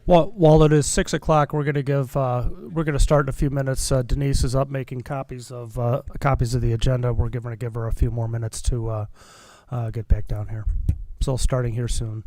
Well, while it is 6 o'clock, we're going to start in a few minutes. Denise is up making copies of the agenda. We're going to give her a few more minutes to get back down here. So starting here soon.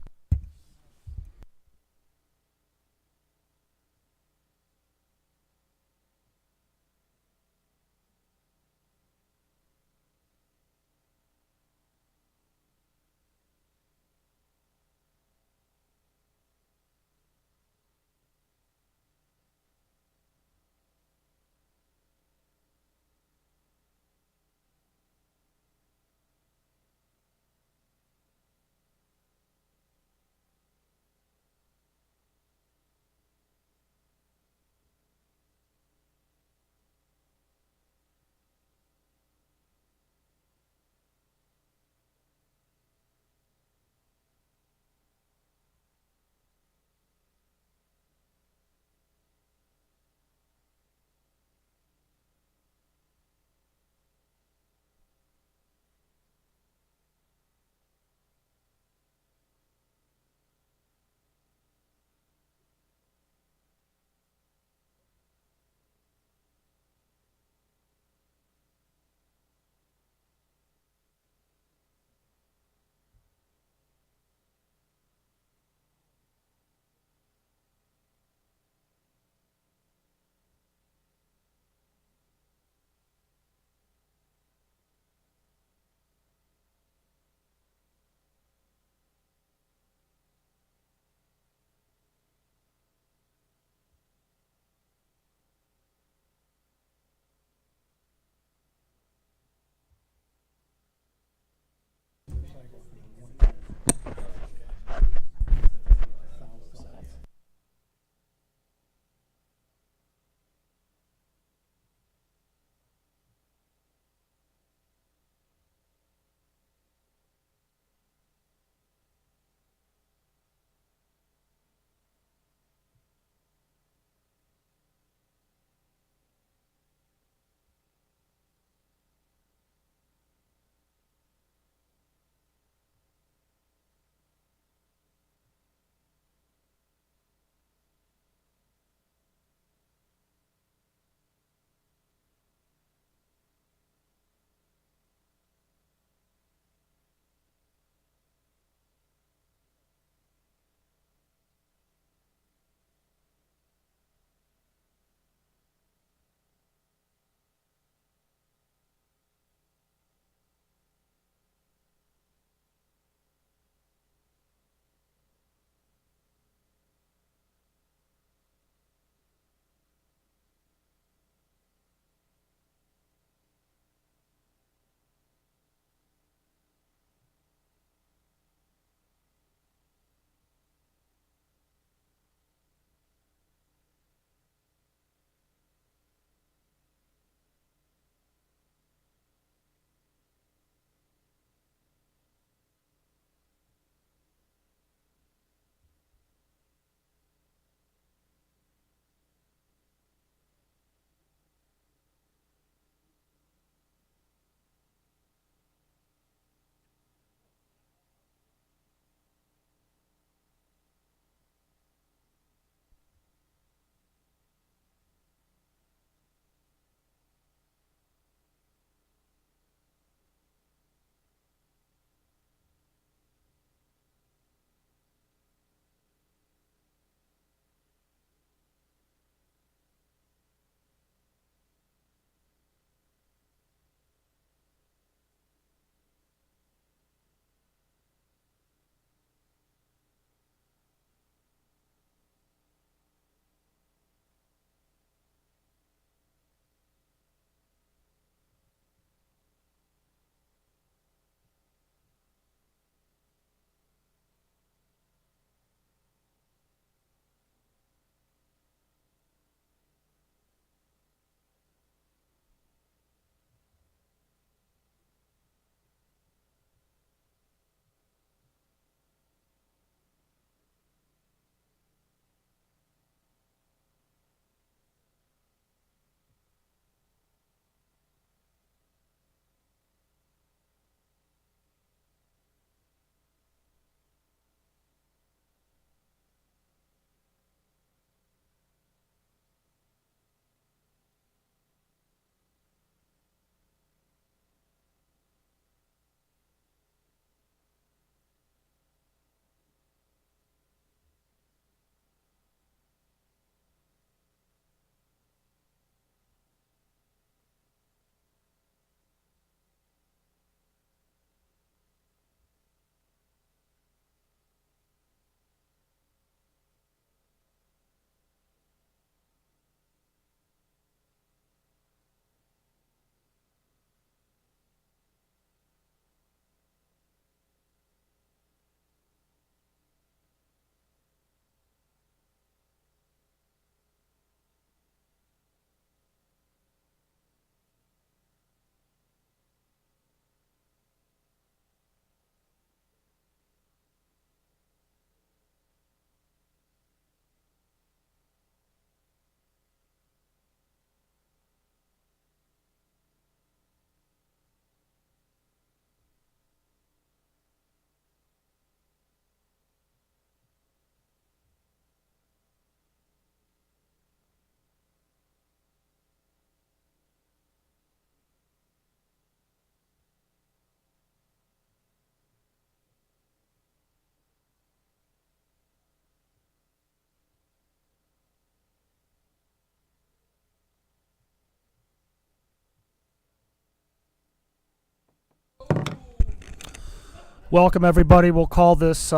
Welcome, everybody. We'll call this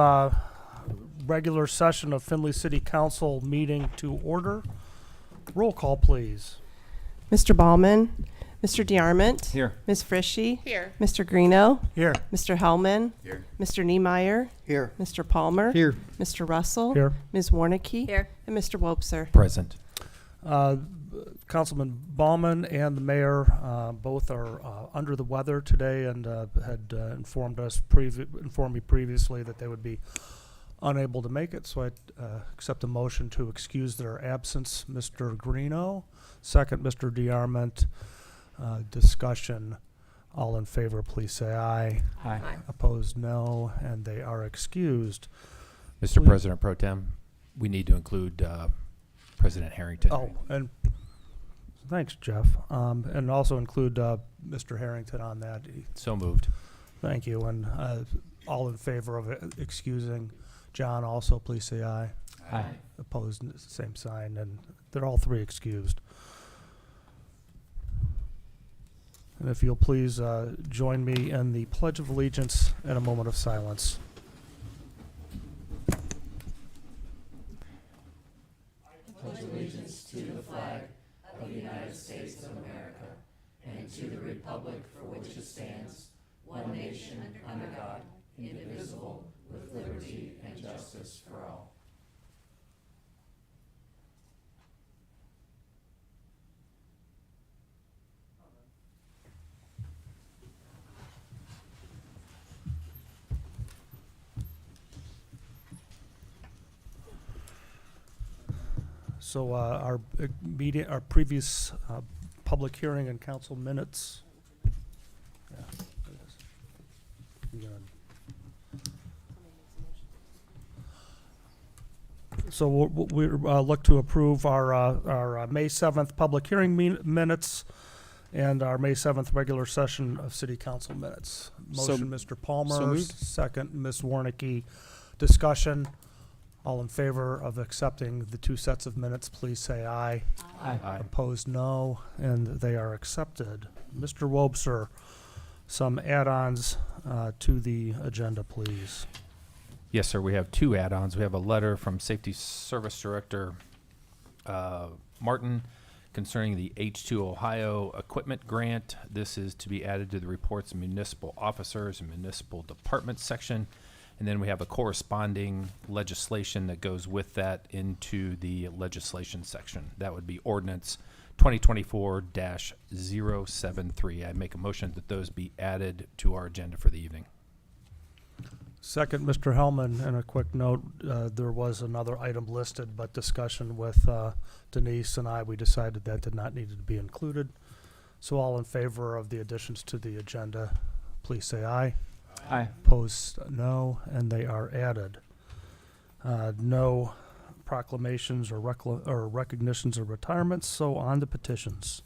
regular session of Findlay City Council meeting to order. Roll call, please. Mr. Ballman, Mr. DeArmond. Here. Ms. Frishy. Here. Mr. Greeno. Here. Mr. Hellman. Here. Mr. Niemeyer. Here. Mr. Palmer. Here. Mr. Russell. Here. Ms. Warnicki. Here. And Mr. Wobser. Present. Councilman Baumann and the mayor both are under the weather today and had informed me previously that they would be unable to make it. So I accept a motion to excuse their absence. Mr. Greeno, second. Mr. DeArmond. Discussion. All in favor, please say aye. Aye. Opposed, no, and they are excused. Mr. Please. President Pro Tem, we need to include President Harrington. Oh, and thanks, Jeff. And also include Mr. Harrington on that. So moved. Thank you. And all in favor of excusing John also, please say aye. Aye. Opposed, same sign, and they're all three excused. And if you'll please join me in the Pledge of Allegiance and a moment of silence. So our meeting, our previous public hearing and council minutes. Yeah, it is. You gonna- So we look to approve our May 7th public hearing minutes and our May 7th regular session of city council minutes. Motion, Mr. Palmer. so moved. Second, Ms. Warnicki. Discussion. All in favor of accepting the two sets of minutes, please say aye. Aye. Opposed, no, and they are accepted. Mr. Wobser, some add-ons to the agenda, please. Yes, sir. We have two add-ons. We have a letter from Safety Service Director Martin concerning the H2 Ohio equipment grant. This is to be added to the reports of municipal officers and municipal departments section. And then we have a corresponding legislation that goes with that into the legislation section. That would be ordinance 2024-073. I make a motion that those be added to our agenda for the evening. Second, Mr. Hellman, and a quick note, there was another item listed, but discussion with Denise and I, we decided that did not need to be included. So all in favor of the additions to the agenda, please say aye. Aye. Opposed, no, and they are added. No proclamations or recognitions of retirements, so on to petitions.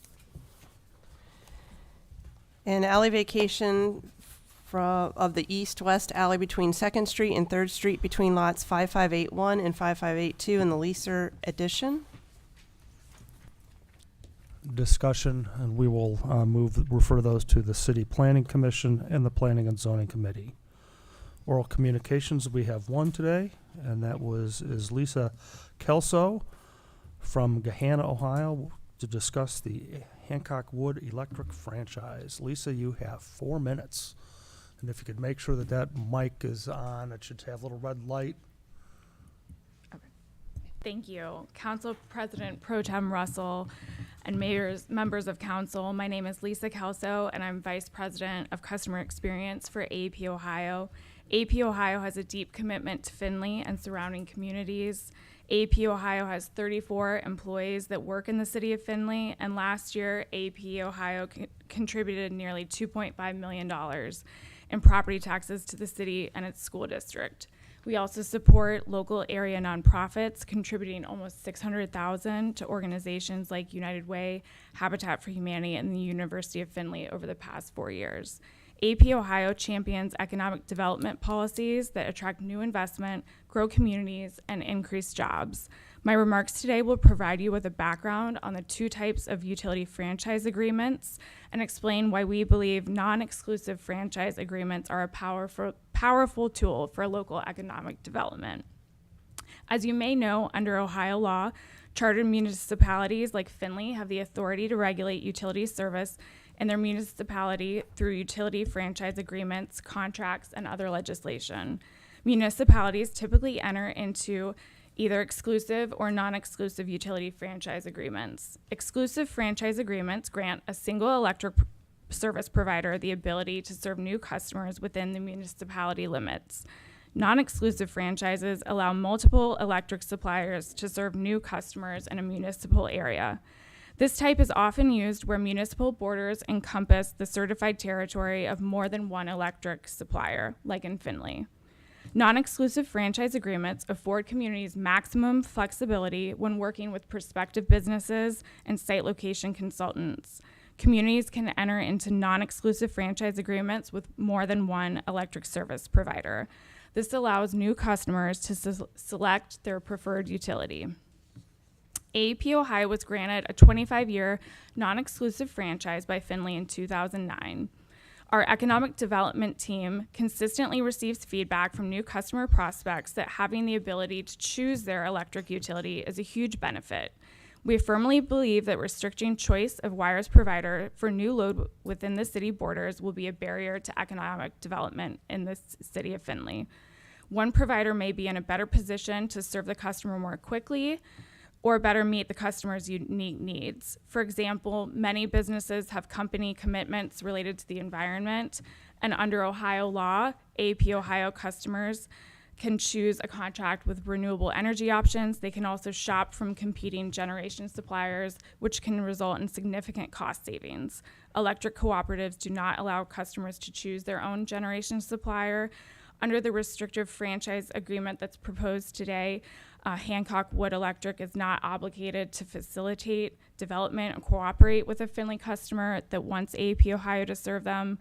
An alley vacation of the east-west alley between 2nd Street and 3rd Street between lots 5581 and 5582 in the Leaser addition. Discussion, and we will refer those to the City Planning Commission and the Planning and Zoning Committee. Oral communications, we have one today, and that is Lisa Kelso from Gahanna, Ohio, to discuss the Hancock Wood Electric franchise. Lisa, you have 4 minutes. And if you could make sure that that mic is on, it should have a little red light. Thank you. Council President Pro Tem Russell and members of council, my name is Lisa Kelso, and I'm Vice President of Customer Experience for AEP Ohio. AEP Ohio has a deep commitment to Findlay and surrounding communities. AEP Ohio has 34 employees that work in the city of Findlay, and last year, AEP Ohio contributed nearly $2.5 million in property taxes to the city and its school district. We also support local area nonprofits, contributing almost $600,000 to organizations like United Way, Habitat for Humanity, and the University of Findlay over the past 4 years. AEP Ohio champions economic development policies that attract new investment, grow communities, and increase jobs. My remarks today will provide you with a background on the two types of utility franchise agreements and explain why we believe non-exclusive franchise agreements are a powerful tool for local economic development. As you may know, under Ohio law, chartered municipalities like Findlay have the authority to regulate utility service in their municipality through utility franchise agreements, contracts, and other legislation. Municipalities typically enter into either exclusive or non-exclusive utility franchise agreements. Exclusive franchise agreements grant a single electric service provider the ability to serve new customers within the municipality limits. Non-exclusive franchises allow multiple electric suppliers to serve new customers in a municipal area. This type is often used where municipal borders encompass the certified territory of more than one electric supplier, like in Findlay. Non-exclusive franchise agreements afford communities maximum flexibility when working with prospective businesses and site location consultants. Communities can enter into non-exclusive franchise agreements with more than one electric service provider. This allows new customers to select their preferred utility. AEP Ohio was granted a 25-year non-exclusive franchise by Findlay in 2009. Our economic development team consistently receives feedback from new customer prospects that having the ability to choose their electric utility is a huge benefit. We firmly believe that restricting choice of wires provider for new load within the city borders will be a barrier to economic development in the city of Findlay. One provider may be in a better position to serve the customer more quickly or better meet the customer's unique needs. For example, many businesses have company commitments related to the environment, and under Ohio law, AEP Ohio customers can choose a contract with renewable energy options. They can also shop from competing generation suppliers, which can result in significant cost savings. Electric cooperatives do not allow customers to choose their own generation supplier. Under the restrictive franchise agreement that's proposed today, Hancock Wood Electric is not obligated to facilitate development and cooperate with a Findlay customer that wants AEP Ohio to serve them.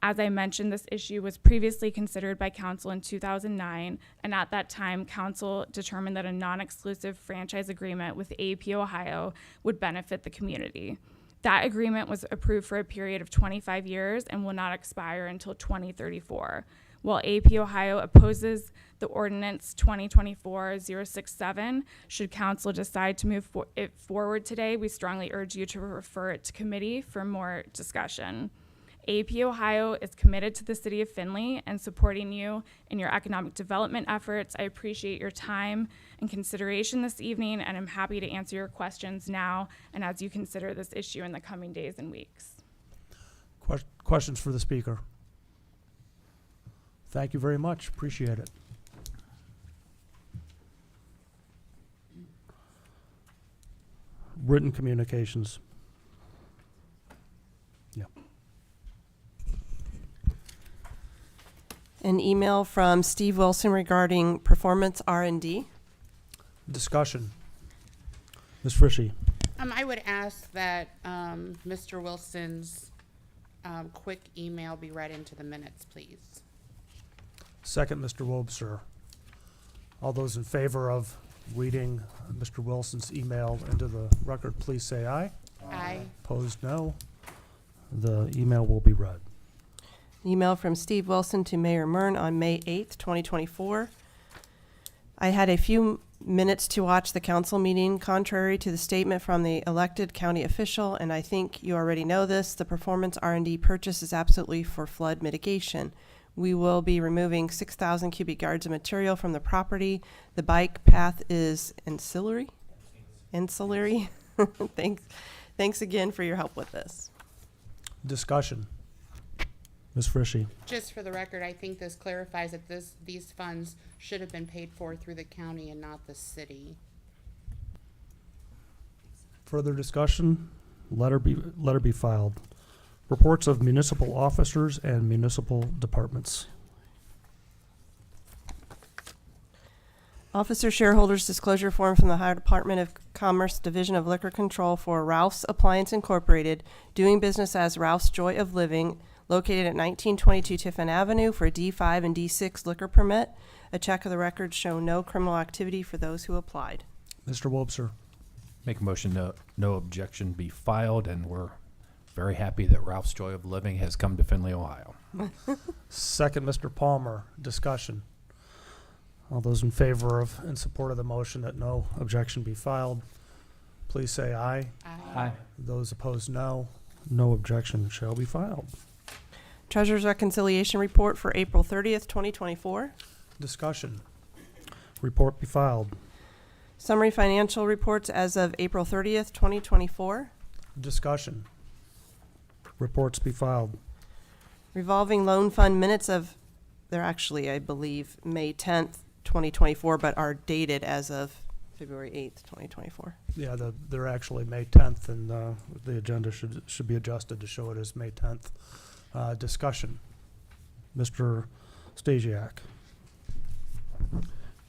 As I mentioned, this issue was previously considered by council in 2009, and at that time, council determined that a non-exclusive franchise agreement with AEP Ohio would benefit the community. That agreement was approved for a period of 25 years and will not expire until 2034. While AEP Ohio opposes the ordinance 2024-067, should council decide to move it forward today, we strongly urge you to refer it to committee for more discussion. AEP Ohio is committed to the city of Findlay and supporting you in your economic development efforts. I appreciate your time and consideration this evening, and I'm happy to answer your questions now and as you consider this issue in the coming days and weeks. Questions for the speaker? Thank you very much. Appreciate it. Written communications. Yeah. An email from Steve Wilson regarding performance R&D. Discussion. Ms. Frischie. I would ask that Mr. Wilson's quick email be read into the minutes, please. Second, Mr. Wobser. All those in favor of reading Mr. Wilson's email into the record, please say aye. Aye. Opposed, no. The email will be read. Email from Steve Wilson to Mayor Mern on May 8th, 2024. I had a few minutes to watch the council meeting. Contrary to the statement from the elected county official, and I think you already know this, the performance R&D purchase is absolutely for flood mitigation. We will be removing 6,000 cubic yards of material from the property. The bike path is ancillary. Thanks again for your help with this. Discussion. Ms. Frischie. Just for the record, I think this clarifies that these funds should have been paid for through the county and not the city. Further discussion? Letter be filed. Reports of municipal officers and municipal departments. Officer shareholders disclosure form from the Ohio Department of Commerce Division of Liquor Control for Ralph's Appliance Incorporated, doing business as Ralph's Joy of Living, located at 1922 Tiffin Avenue for D5 and D6 liquor permit. A check of the records show no criminal activity for those who applied. Mr. Wobser. Make a motion no objection be filed, and we're very happy that Ralph's Joy of Living has come to Findlay, Ohio. Second, Mr. Palmer. Discussion. All those in favor of, in support of the motion that no objection be filed, please say aye. Aye. Those opposed, no. No objection shall be filed. Treasurer's Reconciliation Report for April 30th, 2024. Discussion. Report be filed. Summary financial reports as of April 30th, 2024. Discussion. Reports be filed. Revolving loan fund minutes of, they're actually, I believe, May 10th, 2024, but are dated as of February 8th, 2024. Yeah, they're actually May 10th, and the agenda should be adjusted to show it as May 10th. Discussion. Mr. Stasiak.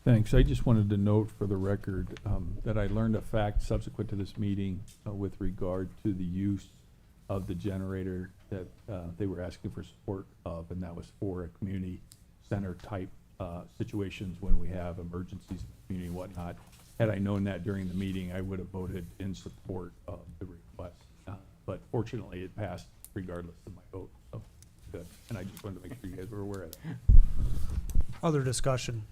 Thanks. I just wanted to note for the record that I learned a fact subsequent to this meeting with regard to the use of the generator that they were asking for support of, and that was for a community center type situations when we have emergencies in the community and whatnot. Had I known that during the meeting, I would have voted in support of the request. But fortunately, it passed regardless of my vote. So good. And I just wanted to make sure you guys were aware of that. Other discussion.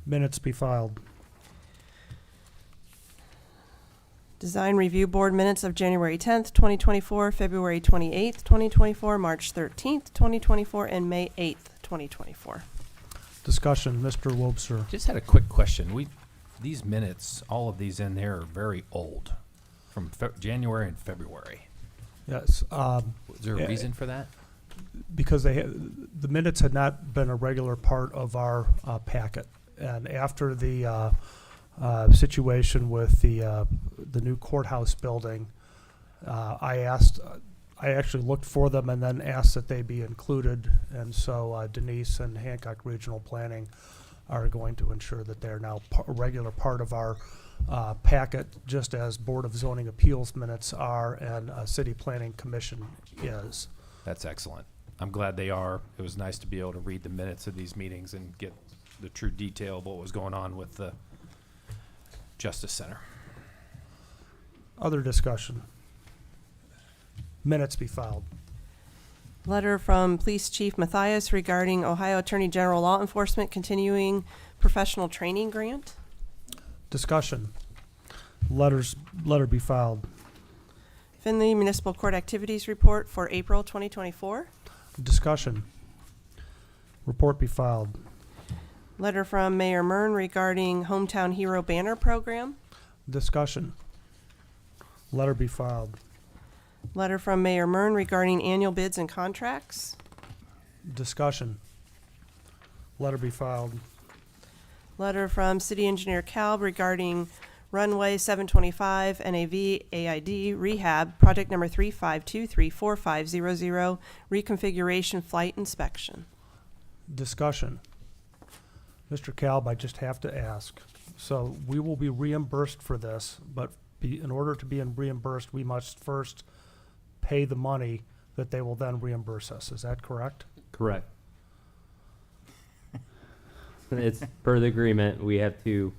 Minutes be filed. Design Review Board minutes of January 10th, 2024, February 28th, 2024, March 13th, 2024, and May 8th, 2024. Discussion. Mr. Wobser. Just had a quick question. These minutes, all of these in there are very old, from January and February. Yes. Was there a Yeah. reason for that? Because the minutes had not been a regular part of our packet. And after the situation with the new courthouse building, I actually looked for them and then asked that they be included. And so Denise and Hancock Regional Planning are going to ensure that they're now a regular part of our packet, just as Board of Zoning Appeals minutes are and City Planning Commission is. That's excellent. I'm glad they are. It was nice to be able to read the minutes of these meetings and get the true detail of what was going on with the Justice Center. Other discussion. Minutes be filed. Letter from Police Chief Matthias regarding Ohio Attorney General Law Enforcement continuing professional training grant. Discussion. Letter be filed. Findlay Municipal Court Activities Report for April 2024. Discussion. Report be filed. Letter from Mayor Mern regarding Hometown Hero Banner Program. Discussion. Letter be filed. Letter from Mayor Mern regarding annual bids and contracts. Discussion. Letter be filed. Letter from City Engineer Kalb regarding Runway 725 NAV AID Rehab, Project Number 352345500, Reconfiguration Flight Inspection. Discussion. Mr. Kalb, I just have to ask. So we will be reimbursed for this, but in order to be reimbursed, we must first pay the money that they will then reimburse us. Is that correct? Correct. It's per the agreement. We have to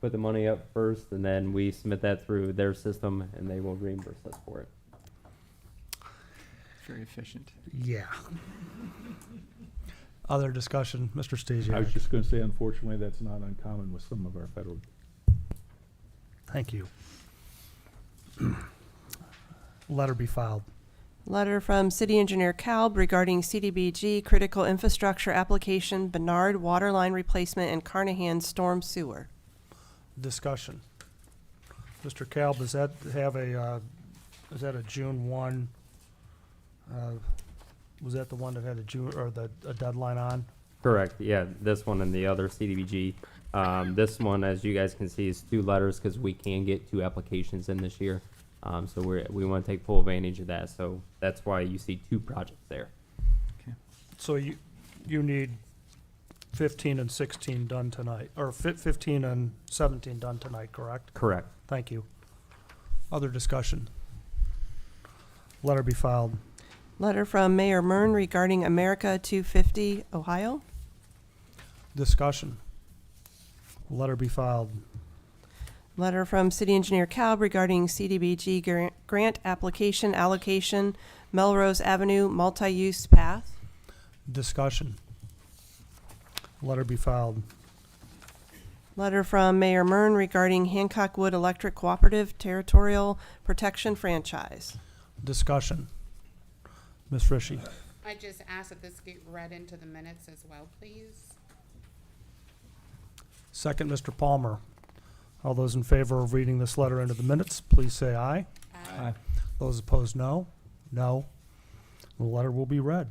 put the money up first, and then we submit that through their system, and they will reimburse us for it. Very efficient. Yeah. Other discussion, Mr. Stasiak. I was just going to say, unfortunately, that's not uncommon with some of our federal. Thank you. Letter be filed. Letter from City Engineer Kalb regarding CDBG Critical Infrastructure Application, Bernard Waterline Replacement and Carnahan Storm Sewer. Discussion. Mr. Kalb, does that have is that a June 1? Was that the one that had a June or a deadline on? Correct. Yeah, this one and the other CDBG. This one, as you guys can see, is 2 letters because we can get 2 applications in this year. So we want to take full advantage of that. So that's why you see 2 projects there. So you need 15 and 16 done tonight, or 15 and 17 done tonight, correct? Correct. Thank you. Other discussion. Letter be filed. Letter from Mayor Mern regarding America 250, Ohio. Discussion. Letter be filed. Letter from City Engineer Calb regarding CDBG grant application allocation, Melrose Avenue multi-use path. Discussion. Letter be filed. Letter from Mayor Mern regarding Hancock Wood Electric Cooperative Territorial Protection Franchise. Discussion. Ms. Frischie. I just ask that this get read into the minutes as well, please. Second, Mr. Palmer. All those in favor of reading this letter into the minutes, please say aye. Aye. Those opposed, no. No. The letter will be read.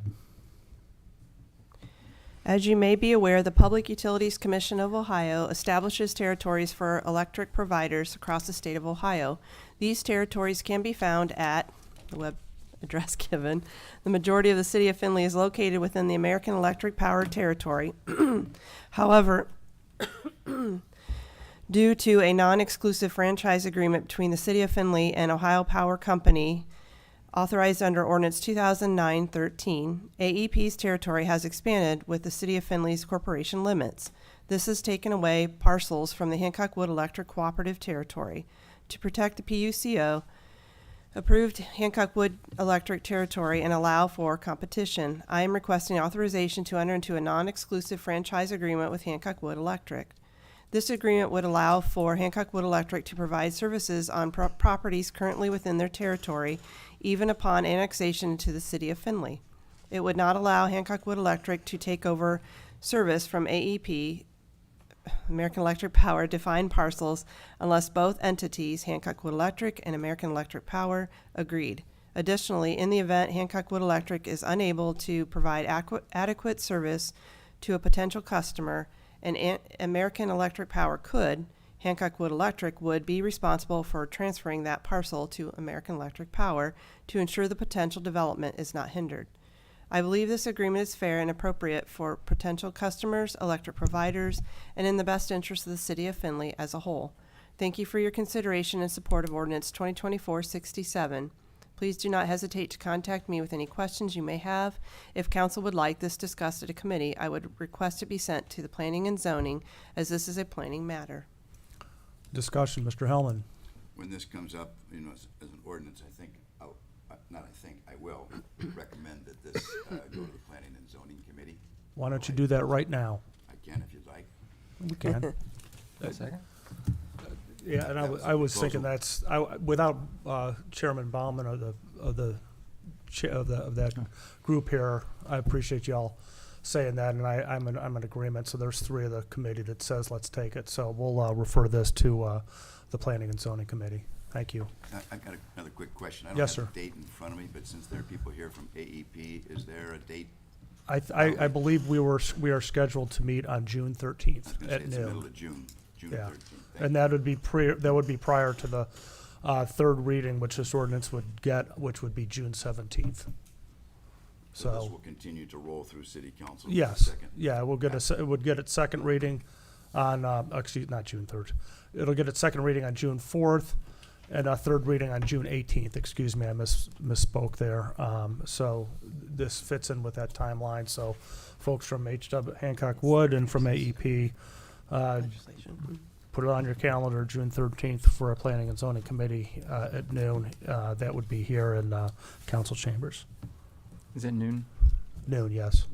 As you may be aware, the Public Utilities Commission of Ohio establishes territories for electric providers across the state of Ohio. These territories can be found at the web address given. The majority of the city of Findlay is located within the American Electric Power territory. However, due to a non-exclusive franchise agreement between the city of Findlay and Ohio Power Company, authorized under Ordinance 2009-13, AEP's territory has expanded with the City of Findlay's corporation limits. This has taken away parcels from the Hancock Wood Electric Cooperative Territory. To protect the PUCO, approved Hancock Wood Electric Territory and allow for competition, I am requesting authorization to enter into a non-exclusive franchise agreement with Hancock Wood Electric. This agreement would allow for Hancock Wood Electric to provide services on properties currently within their territory, even upon annexation to the city of Findlay. It would not allow Hancock Wood Electric to take over service from AEP, American Electric Power, defined parcels unless both entities, Hancock Wood Electric and American Electric Power, agreed. Additionally, in the event Hancock Wood Electric is unable to provide adequate service to a potential customer, and American Electric Power could, Hancock Wood Electric would be responsible for transferring that parcel to American Electric Power to ensure the potential development is not hindered. I believe this agreement is fair and appropriate for potential customers, electric providers, and in the best interest of the city of Findlay as a whole. Thank you for your consideration and support of Ordinance 2024-67. Please do not hesitate to contact me with any questions you may have. If council would like this discussed at a committee, I would request it be sent to the Planning and Zoning, as this is a planning matter. Discussion. Mr. Hellman. When this comes up, as an ordinance, I will recommend that this go to the Planning and Zoning Committee. Why don't you do that right now? I can if you'd like. We can. Second. Yeah, and I was thinking that's without Chairman Bauman of that group here. I appreciate y'all saying that, and I'm in agreement. So there's 3 of the committee that says let's take it. So we'll refer this to the Planning and Zoning Committee. Thank you. I've got another quick question. I don't Yes, have sir. a date in front of me, but since there are people here from AEP, is there a date? I believe we are scheduled to meet on June 13th I was gonna say at it's the middle noon. of June Yeah. 13th. And that would be prior to the third reading, which this ordinance would get, which would be June 17th. So this So, will continue to roll through City Council. yes, Second. yeah, it would get its second reading on, actually, not June 3rd. It'll get its second reading on June 4th and a third reading on June 18th. Excuse me, I misspoke there. So this fits in with that timeline. So folks from Hancock Wood and from AEP, put it on your calendar, June 13th for a Planning and Zoning Committee at noon. That would be here in council chambers. Is it noon? Noon, yes.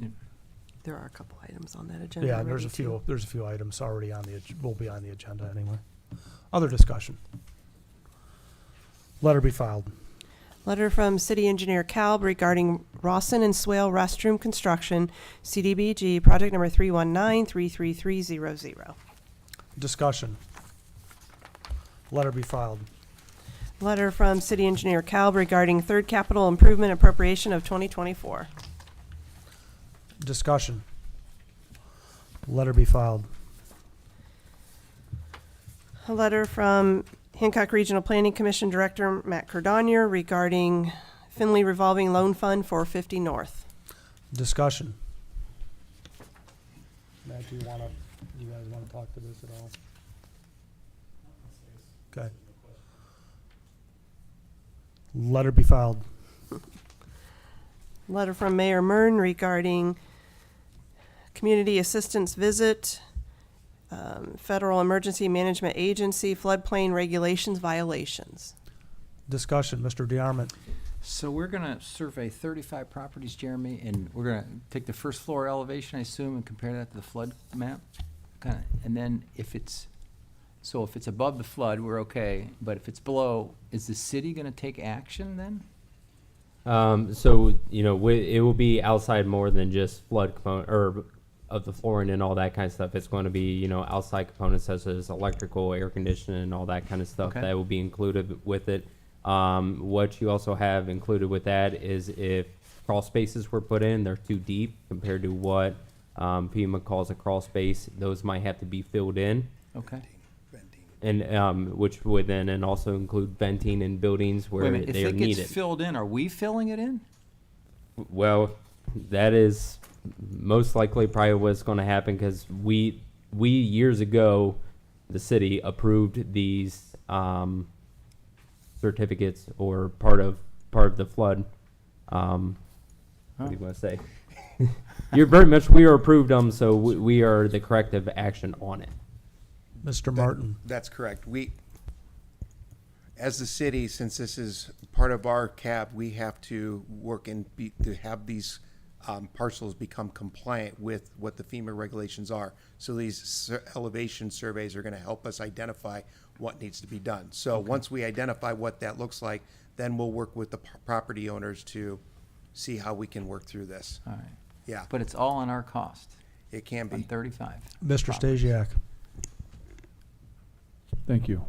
There are a couple items on that agenda. Yeah, and there's already, a few items already will be on the agenda anyway. Other discussion. Letter be filed. Letter from City Engineer Calb regarding Rawson and Swale restroom construction, CDBG, project number 319-33300. Discussion. Letter be filed. Letter from City Engineer Calb regarding third capital improvement appropriation of 2024. Discussion. Letter be filed. A letter from Hancock Regional Planning Commission Director Matt Cordonier regarding Findlay Revolving Loan Fund for 50 North. Discussion. Matt, you guys want to talk to this at all? Okay. Letter be filed. Letter from Mayor Mern regarding community assistance visit Federal Emergency Management Agency floodplain regulations violations. Discussion, Mr. DeArmond. So we're gonna survey 35 properties, Jeremy, and we're gonna take the first floor elevation, I assume, and compare that to the flood map? Kinda, and then if it's above the flood, we're okay, but if it's below, is the city gonna take action then? So, you know, it will be outside more than just flood component, or of the flooring and all that kind of stuff. It's going to be, you know, outside components such as electrical, air conditioning, and all that kind of stuff Okay. that will be included with it. What you also have included with that is if crawl spaces were put in, they're too deep compared to what FEMA calls a crawl space. Those might have to be filled in, Okay. and which would then and also include venting in buildings Wait a where minute, if they are it gets needed. filled in, are we filling it in? Well, that is most likely probably what's going to happen, because we years ago, the city approved these certificates or part of the flood. What do you want to say? You're very much, we are approved them, so we are the corrective action on it. Mr. Martin. That's correct. We, as the city, since this is part of our CAB, we have to work to have these parcels become compliant with what the FEMA regulations are. So these elevation surveys are gonna help us identify what needs to be done. So once we identify what that looks like, then we'll work with the property owners to see how we can work through this. All right. Yeah, But it's all on our cost, it can on be. 35. Mr. Stasiak. Thank you.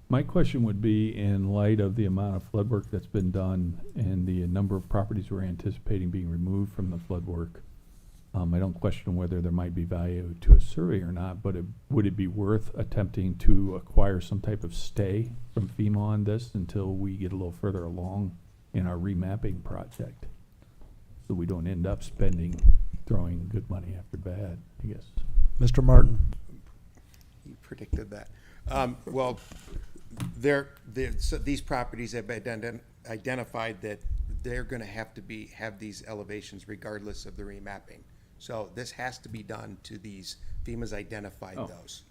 My question would be, in light of the amount of flood work that's been done and the number of properties we're anticipating being removed from the flood work, I don't question whether there might be value to a survey or not, but would it be worth attempting to acquire some type of stay from FEMA on this until we get a little further along in our remapping project? So we don't end up throwing good money after bad, I guess. Mr. Martin. You predicted that. Well, so these properties have been identified that they're gonna have these elevations regardless of the remapping. So this has to be done to these, FEMA's identified those.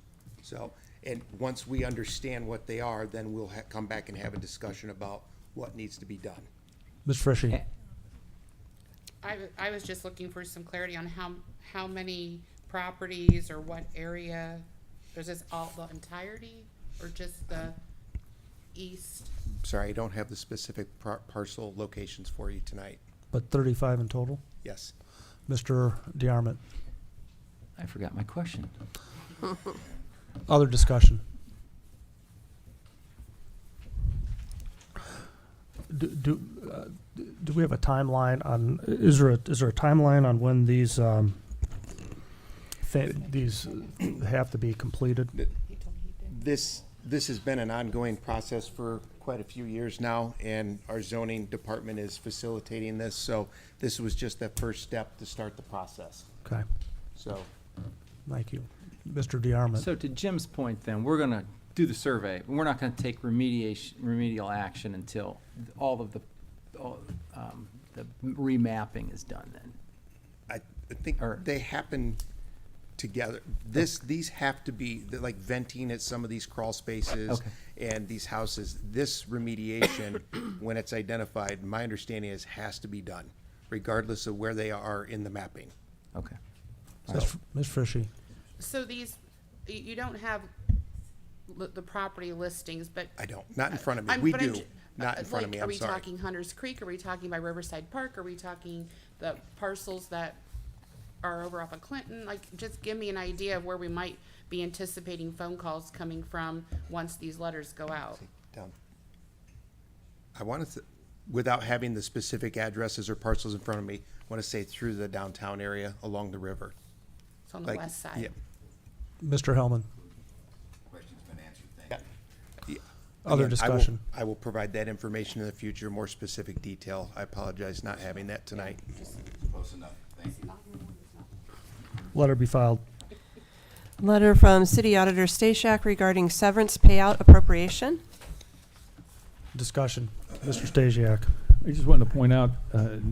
So, and once we understand what they are, then we'll come back and have a discussion about what needs to be done. Ms. Frishy. I was just looking for some clarity on how many properties or what area. Is this all the entirety or just the east? Sorry, I don't have the specific parcel locations for you tonight. But 35 in total? Yes. Mr. DeArmond. I forgot my question. Other discussion? Do we have a timeline on, is there a timeline on when these have to be completed? He told me he did. This has been an ongoing process for quite a few years now, and our zoning department is facilitating this, so this was just the first step to start the process. Okay, So, thank you. Mr. DeArmond. So to Jim's point then, we're gonna do the survey, but we're not gonna take remedial action until all of the remapping is done then. I think Or- they happen together. These have to be, like venting at some of these crawl spaces Okay. and these houses. This remediation, when it's identified, my understanding is has to be done, regardless of where they are in the mapping. Okay. Ms. Frishy. So these, you don't have the property listings, but. I don't, not in front of me. I'm- We but I'm do, ju- not in front of like, me, Are I'm we sorry. talking Hunters Creek? Are we talking by Riverside Park? Are we talking the parcels that are over off of Clinton? Like, just give me an idea of where we might be anticipating phone calls coming from once these letters go out. Down. I wanted to, without having the specific addresses or parcels in front of me, I want to say through the downtown area along the river. It's on the Like, west side. yeah. Mr. Hellman. Question's been answered, thank you. Yeah. Other Again, discussion? I will provide that information in the future, more specific detail. I apologize not having that tonight. Close enough, thank you. Letter be filed. Letter from City Auditor Stashak regarding severance payout appropriation. Discussion. Mr. Stasiak. I just wanted to point out,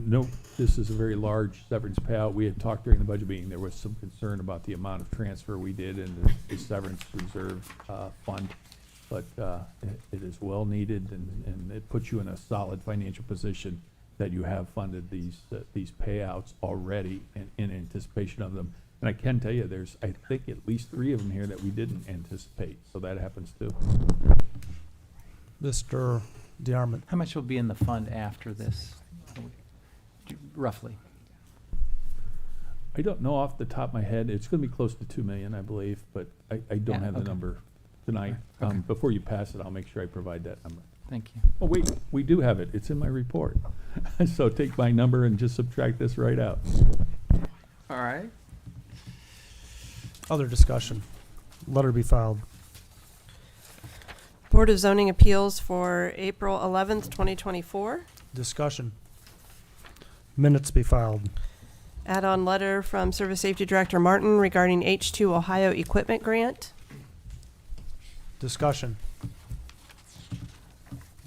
note, this is a very large severance payout. We had talked during the budget meeting, there was some concern about the amount of transfer we did in the severance reserve fund. But it is well needed, and it puts you in a solid financial position that you have funded these payouts already in anticipation of them. And I can tell you, there's, I think, at least 3 of them here that we didn't anticipate, so that happens too. Mr. DeArmond. How much will be in the fund after this? Roughly. I don't know off the top of my head. It's gonna be close to 2 million, I believe, but I don't Yeah, have the okay. number tonight. Okay. Before you pass it, I'll make sure I provide that number. Thank you. Oh, wait, we do have it. It's in my report. So take my number and just subtract this right out. All right. Other discussion. Letter be filed. Board of Zoning Appeals for April 11th, 2024. Discussion. Minutes be filed. Add-on letter from Service Safety Director Martin regarding H2 Ohio equipment grant. Discussion.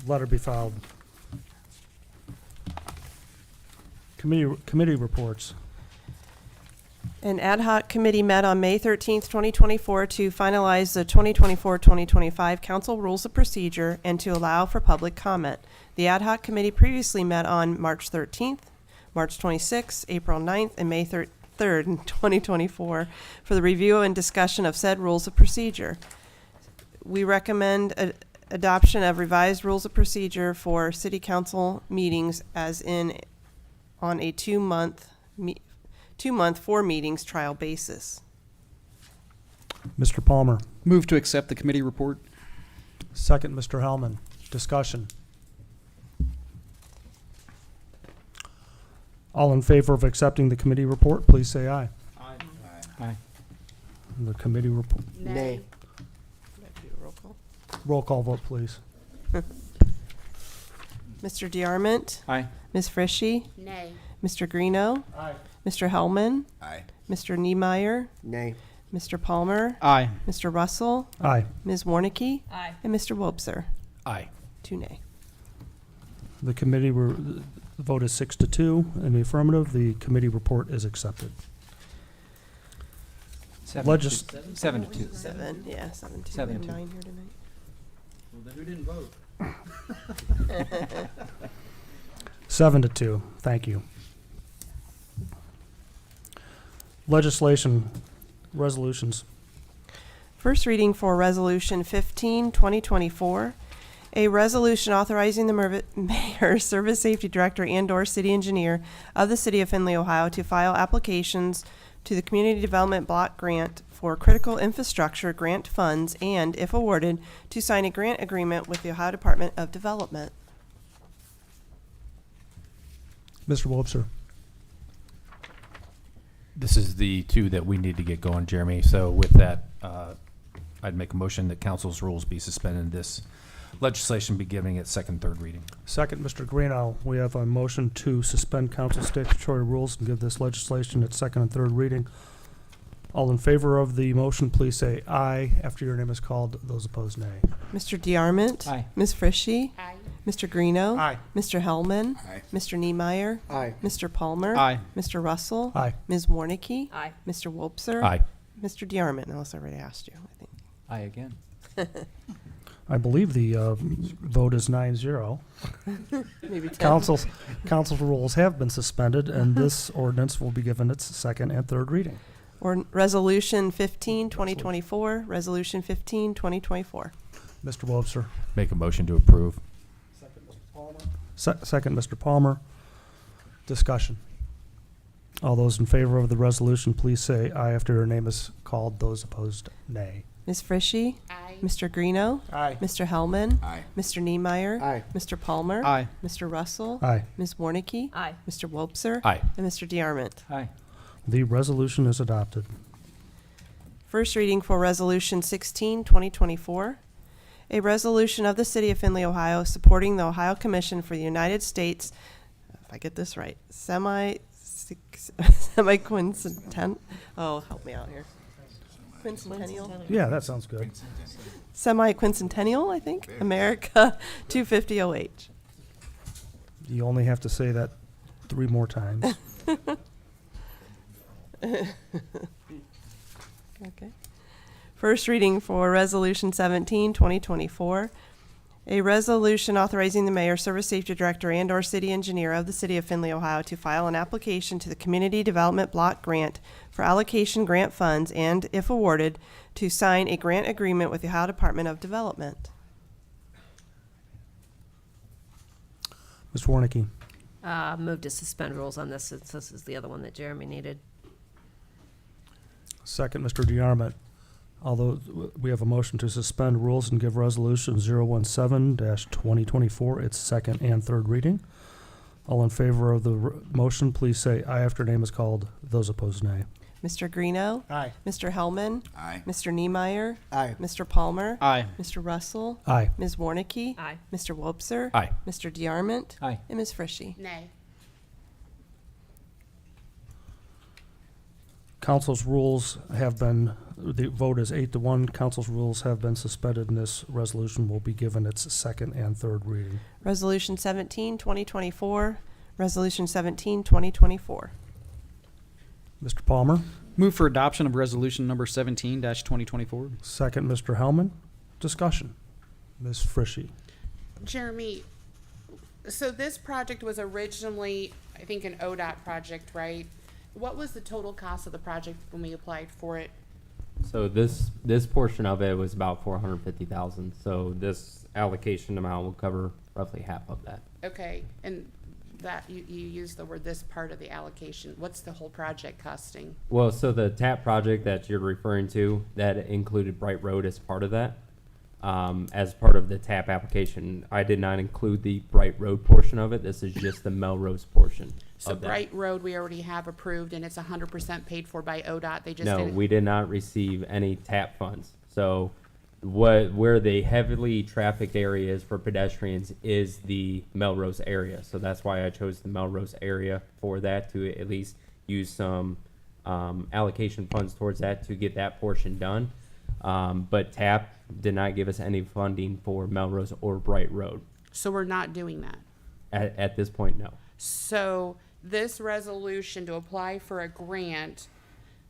Letter be filed. Committee reports. An ad hoc committee met on May 13th, 2024 to finalize the 2024-2025 council rules of procedure and to allow for public comment. The ad hoc committee previously met on March 13th, March 26th, April 9th, and May 3rd, 2024 for the review and discussion of said rules of procedure. We recommend adoption of revised rules of procedure for city council meetings as in on a 2-month 4 meetings trial basis. Mr. Palmer. Move to accept the committee report. Second, Mr. Hellman. Discussion. All in favor of accepting the committee report, please say aye. Aye. The committee report. Nay. Roll call. Roll call vote, please. Mr. DeArmond, Aye. Ms. Frishy, Nay. Mr. Greeno, Aye. Mr. Hellman, Aye. Mr. Niemeyer, Nay. Mr. Palmer, Aye. Mr. Russell, Aye. Ms. Warnicki, and Mr. Wobser. Aye. 2 nay. The committee the vote is 6-2 in the affirmative. The committee report is accepted. 7 Legis- to 2. 7 to 2. 7, yeah, 7 2. 7 We have to 9 here tonight. Well, then who didn't vote? 7-2. Thank you. Legislation, resolutions. First reading for Resolution 15, 2024. A resolution authorizing the mayor, service safety director, and/or city engineer of the city of Findlay, Ohio, to file applications to the Community Development Block Grant for critical infrastructure grant funds and, if awarded, to sign a grant agreement with the Ohio Department of Development. Mr. Wobser. This is the 2 that we need to get going, Jeremy. So with that, I'd make a motion that council's rules be suspended and this legislation be given its second, third reading. Second, Mr. Greeno. We have a motion to suspend council statutory rules and give this legislation its second and third reading. All in favor of the motion, please say aye. After your name is called, those opposed, nay. Mr. DeArmond? Aye. Ms. Frishy? Aye. Mr. Greeno? Aye. Mr. Hellman? Aye. Mr. Niemeyer? Aye. Mr. Palmer? Aye. Mr. Russell? Aye. Ms. Warnicki? Mr. Wobser? Aye. Mr. DeArmond, unless I already asked you, I think. Aye again. I believe the vote is 9-0. Maybe 10. Council's rules have been suspended, and this ordinance will be given its second and third reading. Or Resolution 15, 2024, Resolution 15, 2024. Mr. Wobser. Make a motion to approve. Second, Mr. Palmer. Discussion. All those in favor of the resolution, please say aye after your name is called. Those opposed, nay. Ms. Frishy? Aye. Mr. Greeno? Aye. Mr. Hellman? Aye. Mr. Niemeyer? Aye. Mr. Palmer? Aye. Mr. Russell? Aye. Ms. Warnicki? Mr. Wobser? Aye. And Mr. DeArmond. Aye. The resolution is adopted. First reading for Resolution 16, 2024. A resolution of the City of Findlay, Ohio, supporting the Ohio Commission for the United States, if I get this right, semi-quincentennial, oh, help me out here. Quincentennial? Yeah, that sounds good. Semi-quincentennial, I think, America 250 OH. You only have to say that 3 more times. Okay. First reading for Resolution 17, 2024. A resolution authorizing the mayor, service safety director, and/or city engineer of the city of Findlay, Ohio, to file an application to the Community Development Block Grant for allocation grant funds and, if awarded, to sign a grant agreement with the Ohio Department of Development. Ms. Warnicki. Move to suspend rules on this since this is the other one that Jeremy needed. Second, Mr. DeArmond. Although we have a motion to suspend rules and give resolution 017-2024 its second and third reading. All in favor of the motion, please say aye after name is called. Those opposed, nay. Mr. Greeno. Aye. Mr. Hellman. Aye. Mr. Niemeyer. Aye. Mr. Palmer. Aye. Mr. Russell. Aye. Ms. Warnicki. Aye. Mr. Wobser. Aye. Mr. DeArmond. Aye. And Ms. Frishy. Nay. Council's rules have been, the vote is 8-1. Council's rules have been suspended and this resolution will be given its second and third reading. Resolution 17, 2024. Resolution 17, 2024. Mr. Palmer. Move for adoption of resolution number 17-2024. Second, Mr. Hellman. Discussion. Ms. Frishy. Jeremy, so this project was originally, I think, an ODOT project, right? What was the total cost of the project when we applied for it? So this portion of it was about 450,000. So this allocation amount will cover roughly half of that. Okay, and that, you used the word this part of the allocation. What's the whole project costing? Well, so the TAP project that you're referring to, that included Bright Road as part of that. As part of the TAP application, I did not include the Bright Road portion of it. This is just the Melrose portion So of that. Bright Road, we already have approved, and it's 100% paid for by ODOT. They just No, didn't. we did not receive any TAP funds. So where the heavily trafficked area is for pedestrians is the Melrose area. So that's why I chose the Melrose area for that, to at least use some allocation funds towards that to get that portion done. But TAP did not give us any funding for Melrose or Bright Road. So we're not doing that. At this point, no. So this resolution to apply for a grant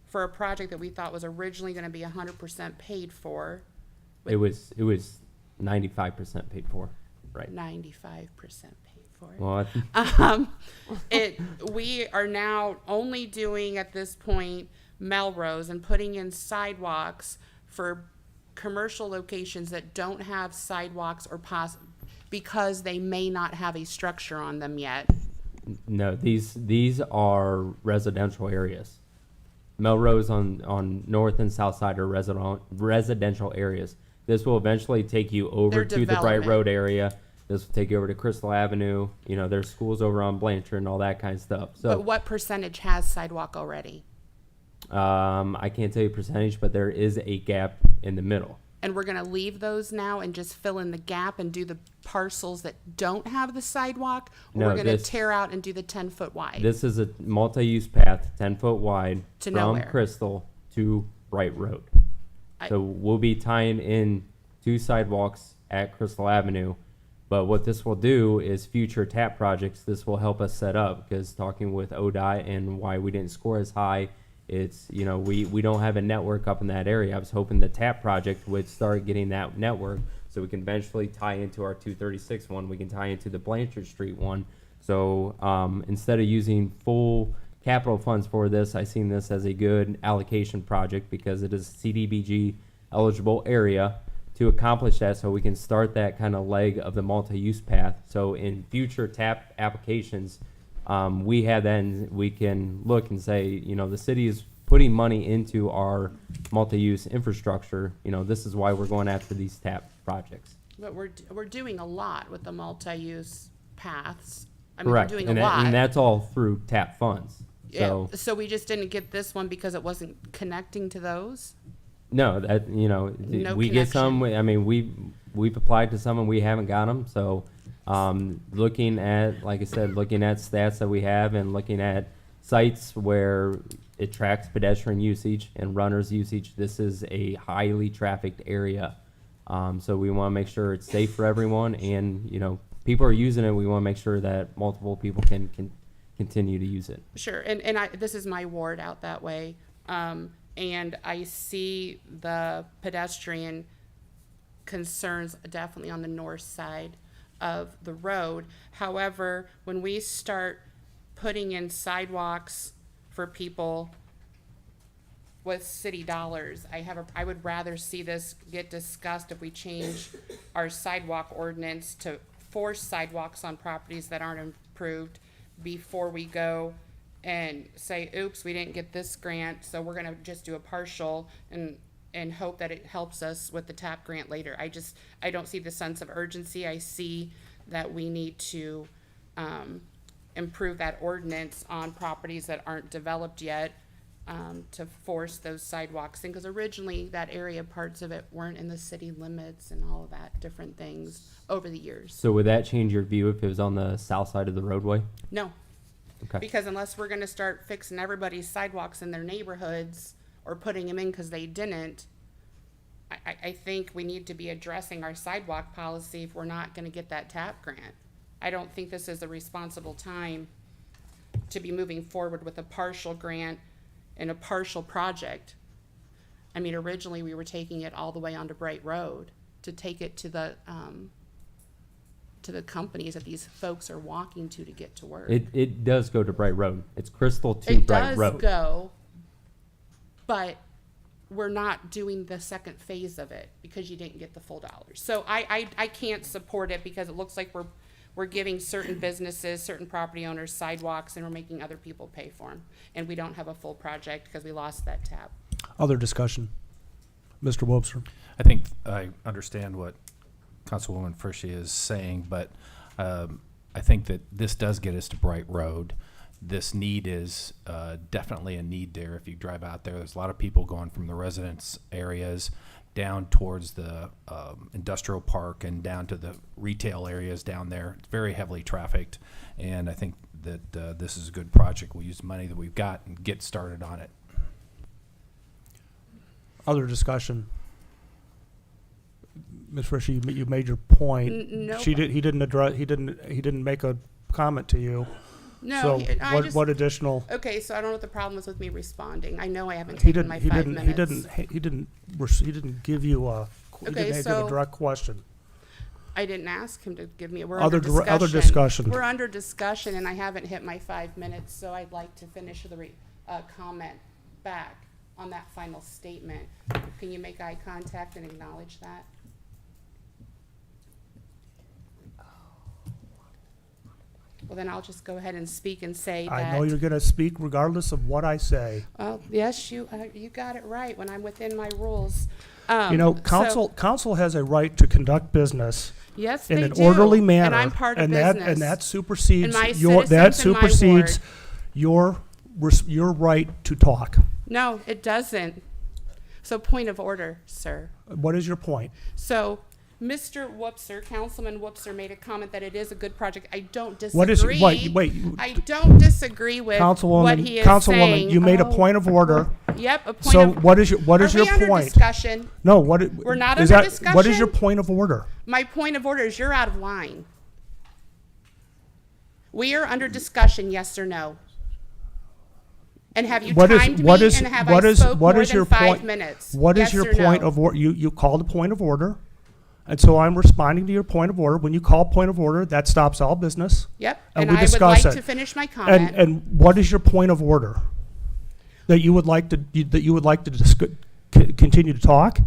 for a project that we thought was originally going to be 100% paid for, It was 95% paid for, right? 95% paid for. Well, We are now only doing at this point Melrose and putting in sidewalks for commercial locations that don't have sidewalks or because they may not have a structure on them yet. no, these are residential areas. Melrose on north and south side are residential areas. This will eventually take you over Their to the Bright development. Road area. This will take you over to Crystal Avenue. You know, there's schools over on Blanchard and all that kind of stuff. But So what percentage has sidewalk already? I can't tell you percentage, but there is a gap in the middle. And we're gonna leave those now and just fill in the gap and do the parcels that don't have the sidewalk? Or No, we're gonna this- tear out and do the 10-foot wide? This is a multi-use path, 10-foot wide, To from nowhere. Crystal to Bright Road. I- So we'll be tying in 2 sidewalks at Crystal Avenue. But what this will do is future TAP projects, this will help us set up, because talking with ODOT and why we didn't score as high, it's, you know, we don't have a network up in that area. I was hoping the TAP project would start getting that network so we can eventually tie into our 236 one, we can tie into the Blanchard Street one. So instead of using full capital funds for this, I seen this as a good allocation project because it is CDBG eligible area to accomplish that, so we can start that kind of leg of the multi-use path. So in future TAP applications, we have then, we can look and say, you know, the city is putting money into our multi-use infrastructure. You know, this is why we're going after these TAP projects. But we're doing a lot with the multi-use paths. I mean, Correct. we're doing And a that- lot. and that's all through TAP funds. So, Yeah, so we just didn't get this one because it wasn't connecting to those? no, that, you know, No we get some, connection. I mean, we've applied to some and we haven't got them. So, looking at, like I said, looking at stats that we have and looking at sites where it tracks pedestrian usage and runners usage, this is a highly trafficked area. So we want to make sure it's safe for everyone and, you know, people are using it. We want to make sure that multiple people can continue to use it. Sure, and this is my ward out that way, and I see the pedestrian concerns definitely on the north side of the road. However, when we start putting in sidewalks for people with city dollars, I would rather see this get discussed if we change our sidewalk ordinance to force sidewalks on properties that aren't improved before we go and say, oops, we didn't get this grant, so we're gonna just do a partial and hope that it helps us with the TAP grant later. I don't see the sense of urgency. I see that we need to improve that ordinance on properties that aren't developed yet, to force those sidewalks in, because originally that area, parts of it weren't in the city limits and all of that, different things over the years. So would that change your view if it was on the south side of the roadway? No, Okay. because unless we're gonna start fixing everybody's sidewalks in their neighborhoods or putting them in because they didn't, I think we need to be addressing our sidewalk policy if we're not gonna get that TAP grant. I don't think this is a responsible time to be moving forward with a partial grant and a partial project. I mean, originally we were taking it all the way onto Bright Road to take it to the companies that these folks are walking to get to work. It does go to Bright Road. It's Crystal to It Bright does Road. go, but we're not doing the second phase of it because you didn't get the full dollars. So I can't support it because it looks like we're giving certain businesses, certain property owners sidewalks, and we're making other people pay for them. And we don't have a full project because we lost that tab. Other discussion. Mr. Wobser. I think I understand what Councilwoman Frischie is saying, but I think that this does get us to Bright Road. This need is definitely a need there. If you drive out there's a lot of people going from the residence areas down towards the industrial park and down to the retail areas down there. It's very heavily trafficked, and I think that this is a good project. We'll use the money that we've got and get started on it. Other discussion. Ms. Frischie, you made your point. No. He didn't address. He didn't make a comment to you. No, So I just, what additional? okay, so I don't know what the problem is with me responding. I know I haven't He taken didn't. my He 5 didn't. minutes. He didn't give you a. He Okay, didn't give so- a direct question. I didn't ask him to give me, we're Other under dir- discussion. other discussion. We're under discussion and I haven't hit my 5 minutes, so I'd like to finish the comment back on that final statement. Can you make eye contact and acknowledge that? Well, then I'll just go ahead and speak and say that. I know you're going to speak regardless of what I say. Well, yes, you got it right when I'm within my rules. You know, so- council has a right to conduct business Yes, in they an do, orderly manner, and I'm part of and business. that supersedes And my your citizens in my ward. your right to talk. No, it doesn't. So point of order, sir. What is your point? So Mr. Whoopser, Councilman Whoopser made a comment that it is a good project. I don't disagree. What is wait? I don't disagree with what Councilwoman, he is saying. Councilwoman, you made a point of order. Yep, a point So of. what is your Are we under point? discussion? No, We're not is under that, What is your discussion? point of order? My point of order is you're out of line. We are under discussion, yes or no? And have you What is timed what me is and have what I is spoke what more is than your 5 point? minutes? What is Yes your or point no? of order? You called a point of order, and so I'm responding to your point of order. When you call point of order, that stops all business. Yep, and and we I would discuss like it. to finish my comment. And what is your point of order? That you would like to continue to talk?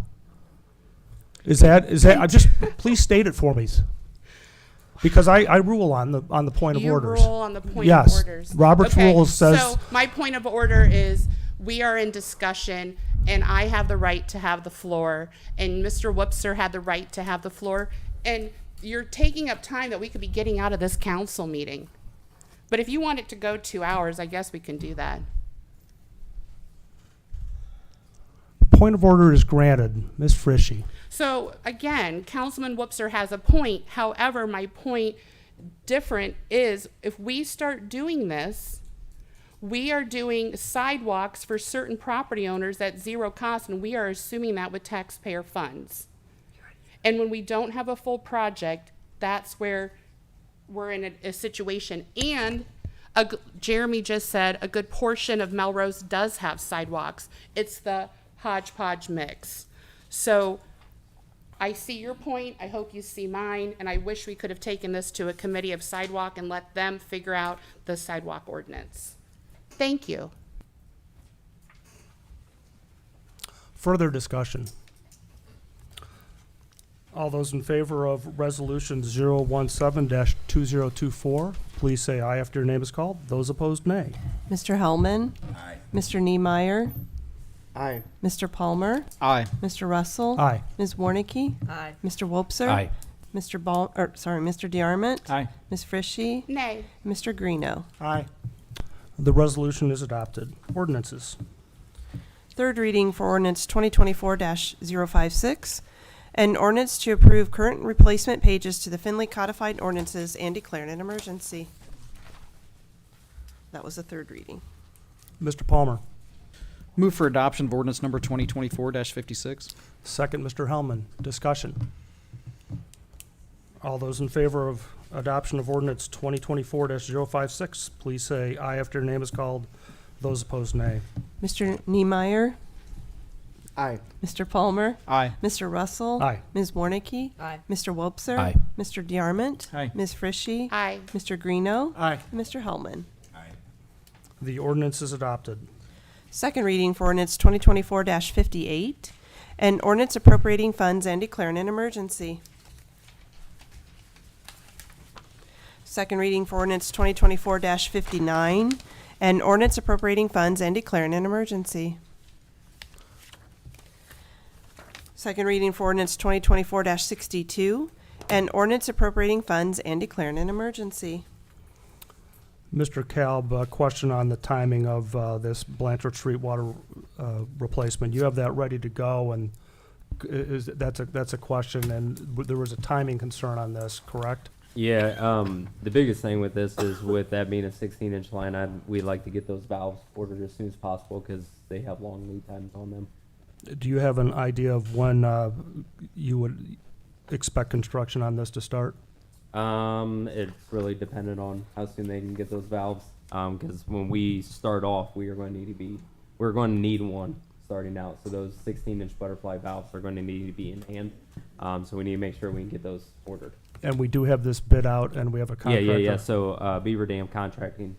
Is that I just please state it for me, because I rule on the point of You orders. rule on the point Yes, of orders. Robert's Okay, rules says. So my point of order is we are in discussion and I have the right to have the floor and Mr. Whoopser had the right to have the floor. And you're taking up time that we could be getting out of this council meeting. But if you want it to go 2 hours, I guess we can do that. Point of order is granted, Ms. Frischie. So again, Councilman Whoopser has a point. However, my point different is if we start doing this, we are doing sidewalks for certain property owners at zero cost, and we are assuming that with taxpayer funds. And when we don't have a full project, that's where we're in a situation. And Jeremy just said a good portion of Melrose does have sidewalks. It's the hodgepodge mix. So I see your point. I hope you see mine. And I wish we could have taken this to a committee of sidewalk and let them figure out the sidewalk ordinance. Thank you. Further discussion. All those in favor of Resolution 017-2024, please say aye after your name is called. Those opposed, nay. Mr. Hellman, Aye. Mr. Niemeyer, Aye. Mr. Palmer, Aye. Mr. Russell. Aye. Ms. Warnicki, Aye. Mr. Wobser. Aye. Mr. Mr. DeArmond. Aye. Ms. Frishy, Nay. Mr. Greeno. Aye. The resolution is adopted. Ordinances. Third reading for ordinance 2024-056, an ordinance to approve current replacement pages to the Findlay codified ordinances and declaring an emergency. That was the third reading. Mr. Palmer. Move for adoption of ordinance number 2024-56. Second, Mr. Hellman. Discussion. All those in favor of adoption of ordinance 2024-056, please say aye after your name is called. Those opposed, nay. Mr. Niemeyer, Aye. Mr. Palmer, Aye. Mr. Russell. Aye. Ms. Warnicki. Aye. Mr. Wobser. Aye. Mr. DeArmond. Aye. Ms. Frishy. Aye. Mr. Greeno. Aye. And Mr. Hellman. Aye. The ordinance is adopted. Second reading for ordinance 2024-58, an ordinance appropriating funds and declaring an emergency. Second reading for ordinance 2024-59, an ordinance appropriating funds and declaring an emergency. Second reading for ordinance 2024-62, an ordinance appropriating funds and declaring an emergency. Mr. Kalb, a question on the timing of this Blanchard Street water replacement. You have that ready to go, and that's a question, and there was a timing concern on this, correct? Yeah, the biggest thing with this is with that being a 16-inch line, we'd like to get those valves ordered as soon as possible because they have long lead times on them. Do you have an idea of when you would expect construction on this to start? It's really dependent on how soon they can get those valves. Because when we start off, we're going to need one starting out. So those 16-inch butterfly valves are going to need to be in hand. So we need to make sure we can get those ordered. And we do have this bid out, and we have a contractor. Yeah. So Beaver Dam Contracting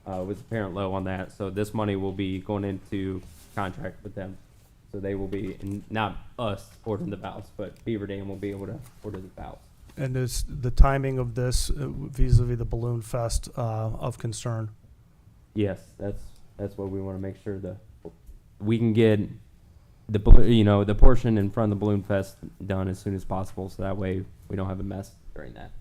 was apparent low on that. So this money will be going into contract with them. So they will be, and not us ordering the valves, but Beaver Dam will be able to order the valves. And is the timing of this vis-a-vis the Balloon Fest of concern? Yes, that's what we want to make sure we can get the the portion in front of the Balloon Fest done as soon as possible, so that way we don't have a mess during that.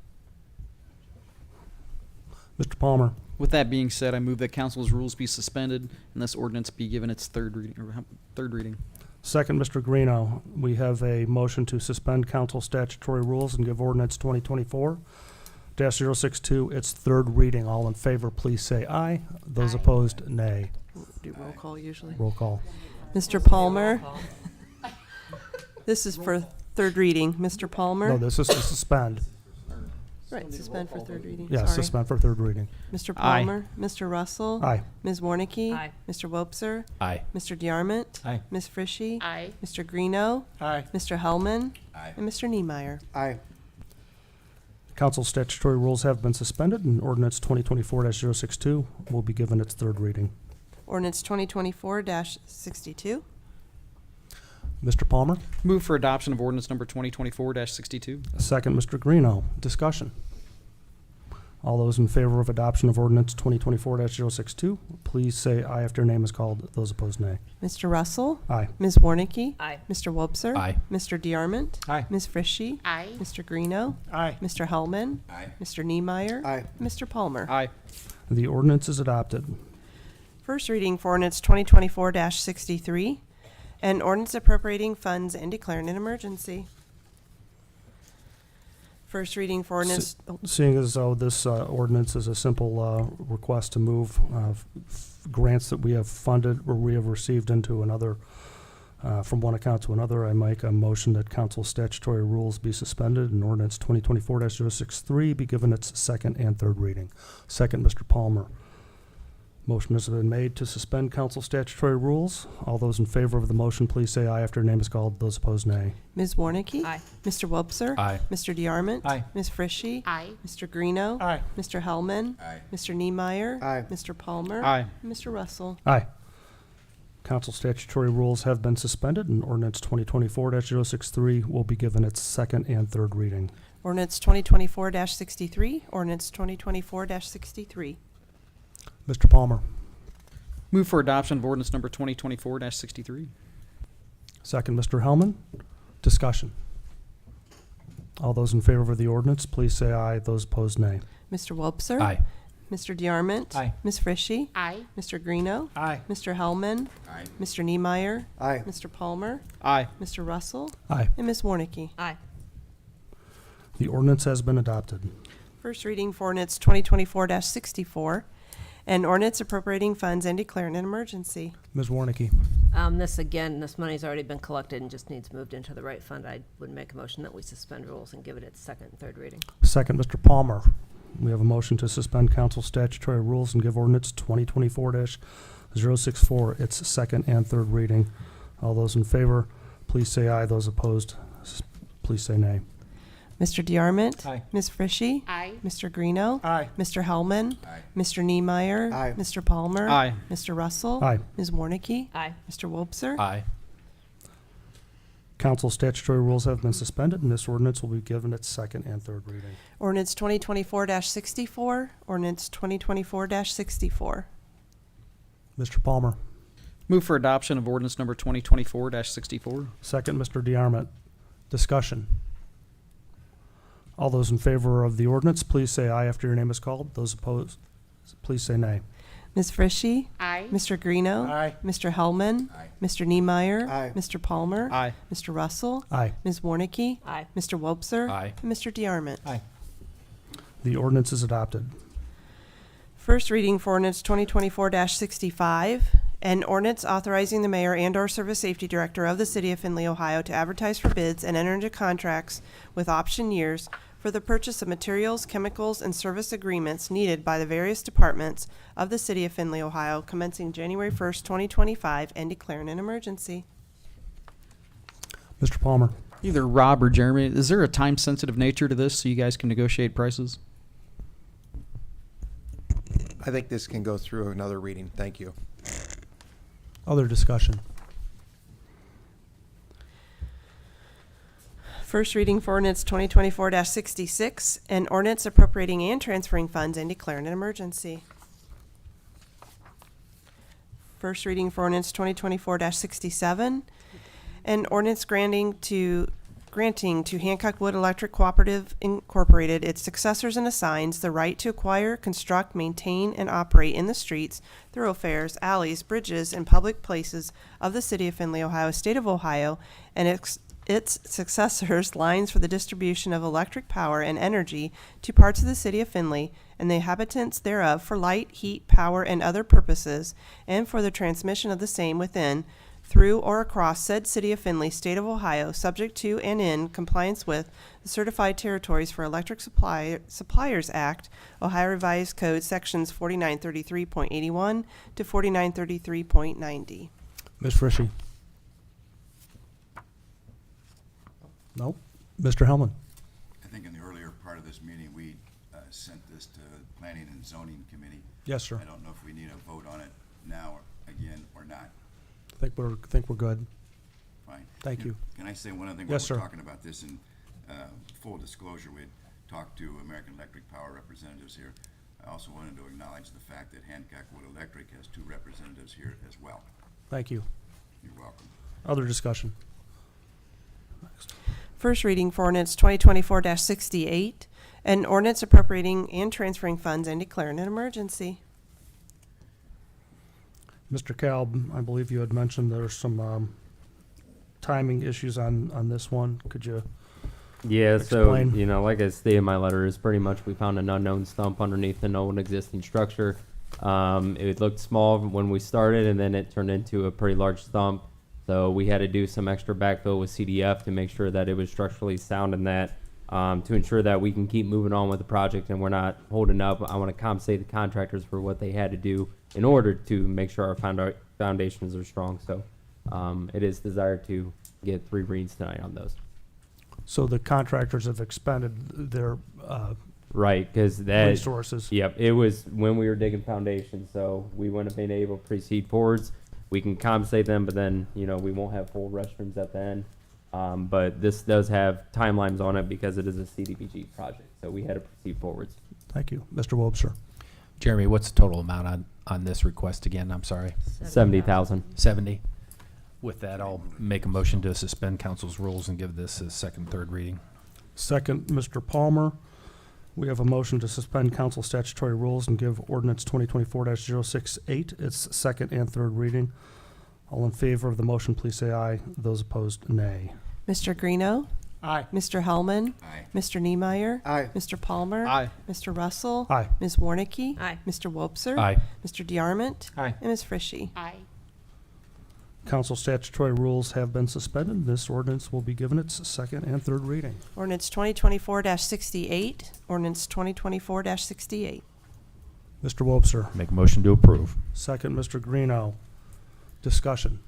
Mr. Palmer. With that being said, I move that council's rules be suspended and this ordinance be given its third reading. Second, Mr. Greeno. We have a motion to suspend council statutory rules and give ordinance 2024-062 its third reading. All in favor, please say aye. Those Aye. opposed, nay. Do roll call usually. Roll call. Mr. Palmer. This is for third reading. Mr. Palmer. No, this is to suspend. Right, suspend for third reading. Yes, Sorry. suspend for third reading. Mr. Aye. Palmer. Mr. Russell. Aye. Ms. Warnicki. Aye. Mr. Wobser. Aye. Mr. DeArmond. Aye. Ms. Frishy. Aye. Mr. Greeno. Aye. Mr. Hellman. Aye. And Mr. Niemeyer. Aye. Council statutory rules have been suspended, and ordinance 2024-062 will be given its third reading. Ordinance 2024-62. Mr. Palmer. Move for adoption of ordinance number 2024-62. Second, Mr. Greeno. Discussion. All those in favor of adoption of ordinance 2024-062, please say aye after your name is called. Those opposed, nay. Mr. Russell. Aye. Ms. Warnicki. Aye. Mr. Wobser. Aye. Mr. DeArmond. Aye. Ms. Frishy. Aye. Mr. Greeno. Aye. Mr. Hellman. Aye. Mr. Niemeyer. Aye. Mr. Palmer. Aye. The ordinance is adopted. First reading for ordinance 2024-63, an ordinance appropriating funds and declaring an emergency. First reading for ordinance, Seeing as though this ordinance is a simple request to move grants that we have funded or we have received into another From one account to another, I make a motion that council statutory rules be suspended and ordinance 2024-063 be given its second and third reading. Second, Mr. Palmer. Motion has been made to suspend council statutory rules. All those in favor of the motion, please say aye after your name is called. Those opposed, nay. Ms. Warnicki? Aye. Mr. Wobser? Aye. Mr. DeArmond? Aye. Ms. Frishy? Aye. Mr. Greeno? Aye. Mr. Hellman? Aye. Mr. Niemeyer? Aye. Mr. Palmer? Aye. and Mr. Russell? Aye. Council statutory rules have been suspended and ordinance 2024-063 will be given its second and third reading. Ordinance 2024-63, ordinance 2024-63. Mr. Palmer. Move for adoption of ordinance number 2024-63. Second, Mr. Hellman. Discussion. All those in favor of the ordinance, please say aye. Those opposed, nay. Mr. Wobser? Aye. Mr. DeArmond? Aye. Ms. Frishy? Aye. Mr. Greeno? Aye. Mr. Hellman? Aye. Mr. Niemeyer? Aye. Mr. Palmer? Aye. Mr. Russell? Aye. And Ms. Warnicki? Aye. The ordinance has been adopted. First reading for ordinance 2024-64, and ordinance appropriating funds and declaring an emergency. Ms. Warnicki. This money's already been collected and just needs moved into the right fund. I would make a motion that we suspend rules and give it its second and third reading. Second, Mr. Palmer. We have a motion to suspend council statutory rules and give ordinance 2024-064 its second and third reading. All those in favor, please say aye. Those opposed, please say nay. Mr. DeArmond? Aye. Ms. Frishy? Aye. Mr. Greeno? Aye. Mr. Hellman? Aye. Mr. Niemeyer? Aye. Mr. Palmer? Aye. Mr. Russell? Aye. Ms. Warnicki? Aye. Mr. Wobser? Aye. Council statutory rules have been suspended, and this ordinance will be given its second and third reading. Ordinance 2024-64, ordinance 2024-64. Mr. Palmer. Move for adoption of ordinance number 2024-64. Second, Mr. DeArmond. Discussion. All those in favor of the ordinance, please say aye after your name is called. Those opposed, please say nay. Ms. Frishy? Aye. Mr. Greeno? Aye. Mr. Hellman? Aye. Mr. Niemeyer? Aye. Mr. Palmer? Aye. Mr. Russell? Aye. Ms. Warnicki? Aye. Mr. Wobser? Aye. And Mr. DeArmond? Aye. The ordinance is adopted. First reading for ordinance 2024-65, an ordinance authorizing the mayor and/or service safety director of the city of Findlay, Ohio, to advertise for bids and enter into contracts with option years for the purchase of materials, chemicals, and service agreements needed by the various departments of the city of Findlay, Ohio, commencing January 1st, 2025, and declaring an emergency. Mr. Palmer. Either Rob or Jeremy, is there a time-sensitive nature to this so you guys can negotiate prices? I think this can go through another reading. Thank you. Other discussion. First reading for ordinance 2024-66, an ordinance appropriating and transferring funds and declaring an emergency. First reading for ordinance 2024-67, an ordinance granting to Hancock Wood Electric Cooperative Incorporated, its successors and assigns the right to acquire, construct, maintain, and operate in the streets, thoroughfares, alleys, bridges, and public places of the city of Findlay, Ohio, state of Ohio, and its successors lines for the distribution of electric power and energy to parts of the city of Findlay and the inhabitants thereof for light, heat, power, and other purposes, and for the transmission of the same within, through, or across said city of Findlay, state of Ohio, subject to and in compliance with the Certified Territories for Electric Suppliers Act, Ohio Revised Code, sections 4933.81 to 4933.90. Ms. Frishy. No. Mr. Hellman. I think in the earlier part of this meeting, we sent this to Planning and Zoning Committee. Yes, sir. I don't know if we need a vote on it now again or not. Think we're good. Fine. Thank you. Can I say one other thing? Yes, While sir. we're talking about this, in full disclosure, we talked to American Electric Power representatives here. I also wanted to acknowledge the fact that Hancock Wood Electric has 2 representatives here as well. Thank you. You're welcome. Other discussion. First reading for ordinance 2024-68, an ordinance appropriating and transferring funds and declaring an emergency. Mr. Kalb, I believe you had mentioned there's some timing issues on this one. Could you? Yeah, so, Explain. like I stated in my letter, is pretty much we found an unknown stump underneath the known existing structure. It looked small when we started, and then it turned into a pretty large stump. So we had to do some extra backfill with CDF to make sure that it was structurally sound in that, to ensure that we can keep moving on with the project and we're not holding up. I want to compensate the contractors for what they had to do in order to make sure our foundations are strong. So it is desired to get 3 reads tonight on those. So the contractors have expended their Right, because that resources. Yep, it was when we were digging foundations, so we wouldn't have been able to proceed forwards. We can compensate them, but then, you know, we won't have full restrooms at the end. But this does have timelines on it because it is a CDBG project, so we had to proceed forwards. Thank you. Mr. Wobser. Jeremy, what's the total amount on this request again? I'm sorry. 70,000. 70. With that, I'll make a motion to suspend council's rules and give this a second, third reading. Second, Mr. Palmer. We have a motion to suspend council statutory rules and give ordinance 2024-068 its second and third reading. All in favor of the motion, please say aye. Those opposed, nay. Mr. Greeno, Aye. Mr. Hellman, Aye. Mr. Niemeyer, Aye. Mr. Palmer, Aye. Mr. Russell, Aye. Ms. Warnicki, Aye. Mr. Wobser, Aye. Mr. DeArmond, Aye. and Ms. Frishy. Aye. Council statutory rules have been suspended. This ordinance will be given its second and third reading. Ordinance 2024-68, ordinance 2024-68. Mr. Wobser. Make a motion to approve. Second, Mr. Greeno. Discussion.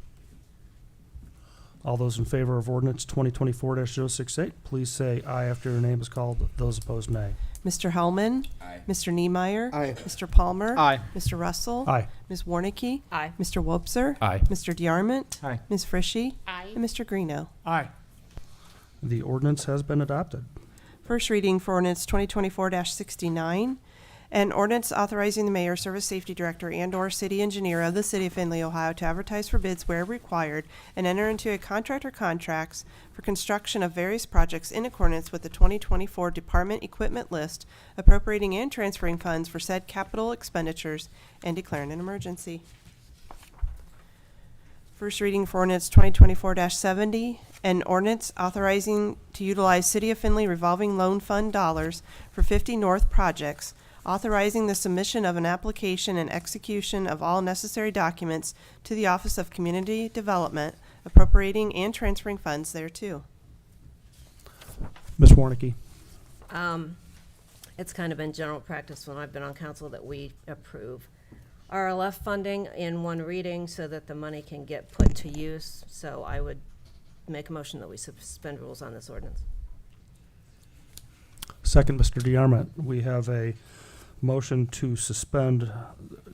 All those in favor of ordinance 2024-068, please say aye after your name is called. Those opposed, nay. Mr. Hellman, Aye. Mr. Niemeyer, Aye. Mr. Palmer, Aye. Mr. Russell, Aye. Ms. Warnicki, Aye. Mr. Wobser, Aye. Mr. DeArmond, Aye. Ms. Frishy, Aye. and Mr. Greeno. Aye. The ordinance has been adopted. First reading for ordinance 2024-69, an ordinance authorizing the mayor, service safety director, and/or city engineer of the city of Findlay, Ohio, to advertise for bids where required and enter into a contract or contracts for construction of various projects in accordance with the 2024 department equipment list, appropriating and transferring funds for said capital expenditures, and declaring an emergency. First reading for ordinance 2024-70, an ordinance authorizing to utilize City of Findlay revolving loan fund dollars for 50 North projects, authorizing the submission of an application and execution of all necessary documents to the Office of Community Development, appropriating and transferring funds thereto. Ms. Warnicki. It's kind of been general practice when I've been on council that we approve RLF funding in one reading so that the money can get put to use. So I would make a motion that we suspend rules on this ordinance. Second, Mr. DeArmond. We have a motion to suspend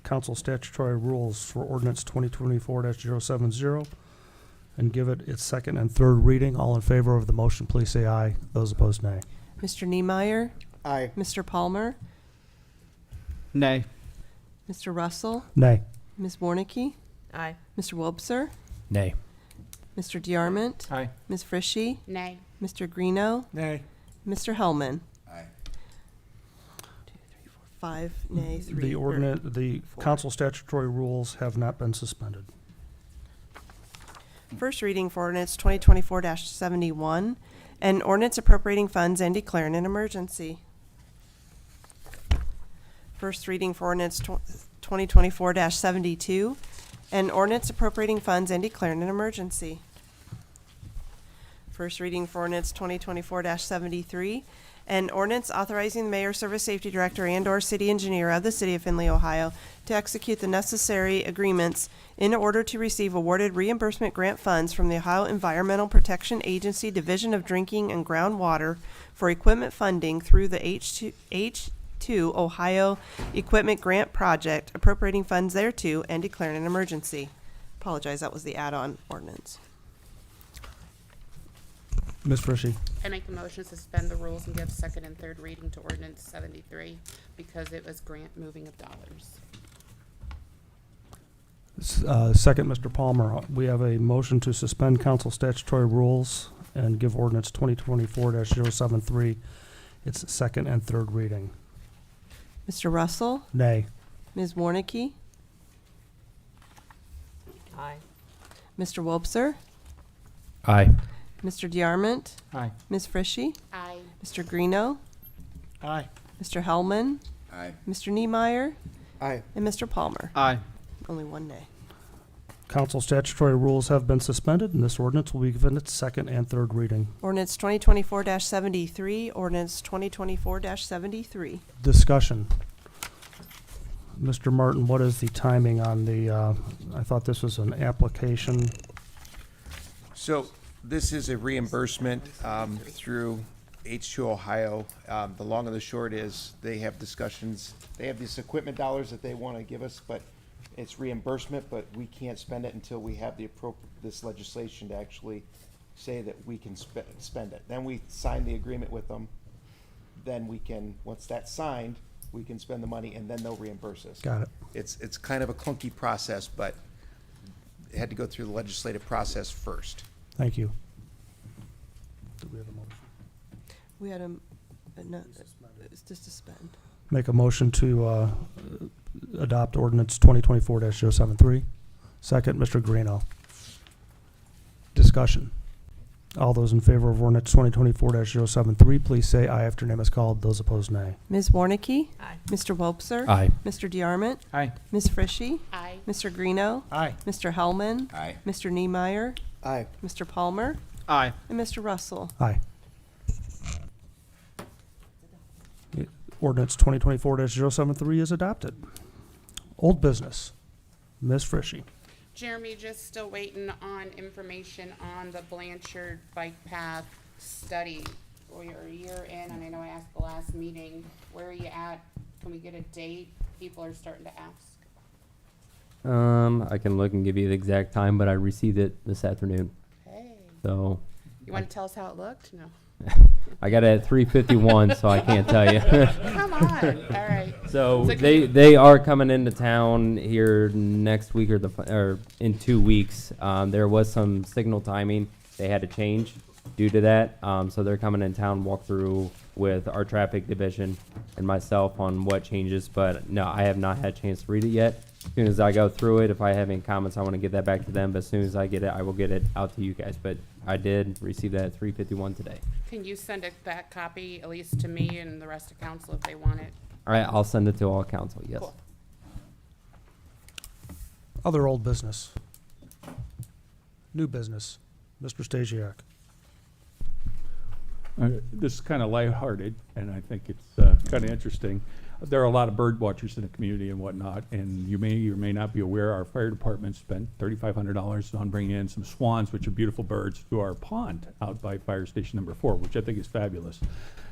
council statutory rules for ordinance 2024-070 and give it its second and third reading. All in favor of the motion, please say aye. Those opposed, nay. Mr. Niemeyer, Aye. Mr. Palmer, Nay. Mr. Russell, Nay. Ms. Warnicki, Aye. Mr. Wobser, Nay. Mr. DeArmond, Aye. Ms. Frishy, Nay. Mr. Greeno, Nay. Mr. Hellman. Aye. 5 nay, 3. The ordinance, the council statutory rules have not been suspended. First reading for ordinance 2024-71, an ordinance appropriating funds and declaring an emergency. First reading for ordinance 2024-72, an ordinance appropriating funds and declaring an emergency. First reading for ordinance 2024-73, an ordinance authorizing the mayor, service safety director, and/or city engineer of the city of Findlay, Ohio, to execute the necessary agreements in order to receive awarded reimbursement grant funds from the Ohio Environmental Protection Agency Division of Drinking and Groundwater for equipment funding through the H2 Ohio Equipment Grant Project, appropriating funds thereto and declaring an emergency. Apologize, that was the add-on ordinance. Ms. Frishy. I make a motion to suspend the rules and give second and third reading to ordinance 73 because it was grant moving of dollars. Second, Mr. Palmer. We have a motion to suspend council statutory rules and give ordinance 2024-073 its second and third reading. Mr. Russell, Nay. Ms. Warnicki, Aye. Mr. Wobser, Aye. Mr. DeArmond, Aye. Ms. Frishy, Aye. Mr. Greeno, Aye. Mr. Hellman, Aye. Mr. Niemeyer, Aye. and Mr. Palmer. Aye. Only one nay. Council statutory rules have been suspended, and this ordinance will be given its second and third reading. Ordinance 2024-73, ordinance 2024-73. Discussion. Mr. Martin, what is the timing on the, I thought this was an application. So this is a reimbursement through H2 Ohio. The long and the short is they have discussions, they have these equipment dollars that they want to give us, but it's reimbursement, but we can't spend it until we have this legislation to actually say that we can spend it. Then we sign the agreement with them. Then we can, once that's signed, we can spend the money and then they'll reimburse us. Got it. It's kind of a clunky process, but it had to go through the legislative process first. Thank you. Do we have a motion? We had no, it's to suspend. Make a motion to adopt ordinance 2024-073. Second, Mr. Guarino. Discussion. All those in favor of ordinance 2024-073, please say aye after name is called. Those opposed, nay. Ms. Warnicki? Aye. Mr. Wobser? Aye. Mr. DeArmond? Aye. Ms. Frischie? Aye. Mr. Greeno? Aye. Mr. Hellman? Aye. Mr. Niemeyer? Aye. Mr. Palmer? Aye. And Mr. Russell. Aye. Ordinance 2024-073 is adopted. Old business. Ms. Frischie. Jeremy, just still waiting on information on the Blanchard Bike Path study. We are a year in, and I know I asked the last meeting, where are you at? Can we get a date? People are starting to ask. I can look and give you the exact time, but I received it this afternoon. Hey, So you want to tell us how it looked? No. I got it at 3:51, so I can't tell you. Come on. All right. So So can they are coming into town here next week or in 2 weeks. There was some signal timing they had to change due to that. So they're coming in town, walk through with our traffic division and myself on what changes. But no, I have not had a chance to read it yet. As soon as I go through it, if I have any comments, I want to get that back to them. But as soon as I get it, I will get it out to you guys. But I did receive that at 3:51 today. Can you send that copy at least to me and the rest of council if they want it? All right, I'll send it to all council. Yes. Cool. Other old business. New business. Mr. Stasiak. This is kind of lighthearted, and I think it's kind of interesting. There are a lot of bird watchers in the community and whatnot, and you may or may not be aware our fire department spent $3,500 on bringing in some swans, which are beautiful birds, to our pond out by Fire Station Number 4, which I think is fabulous.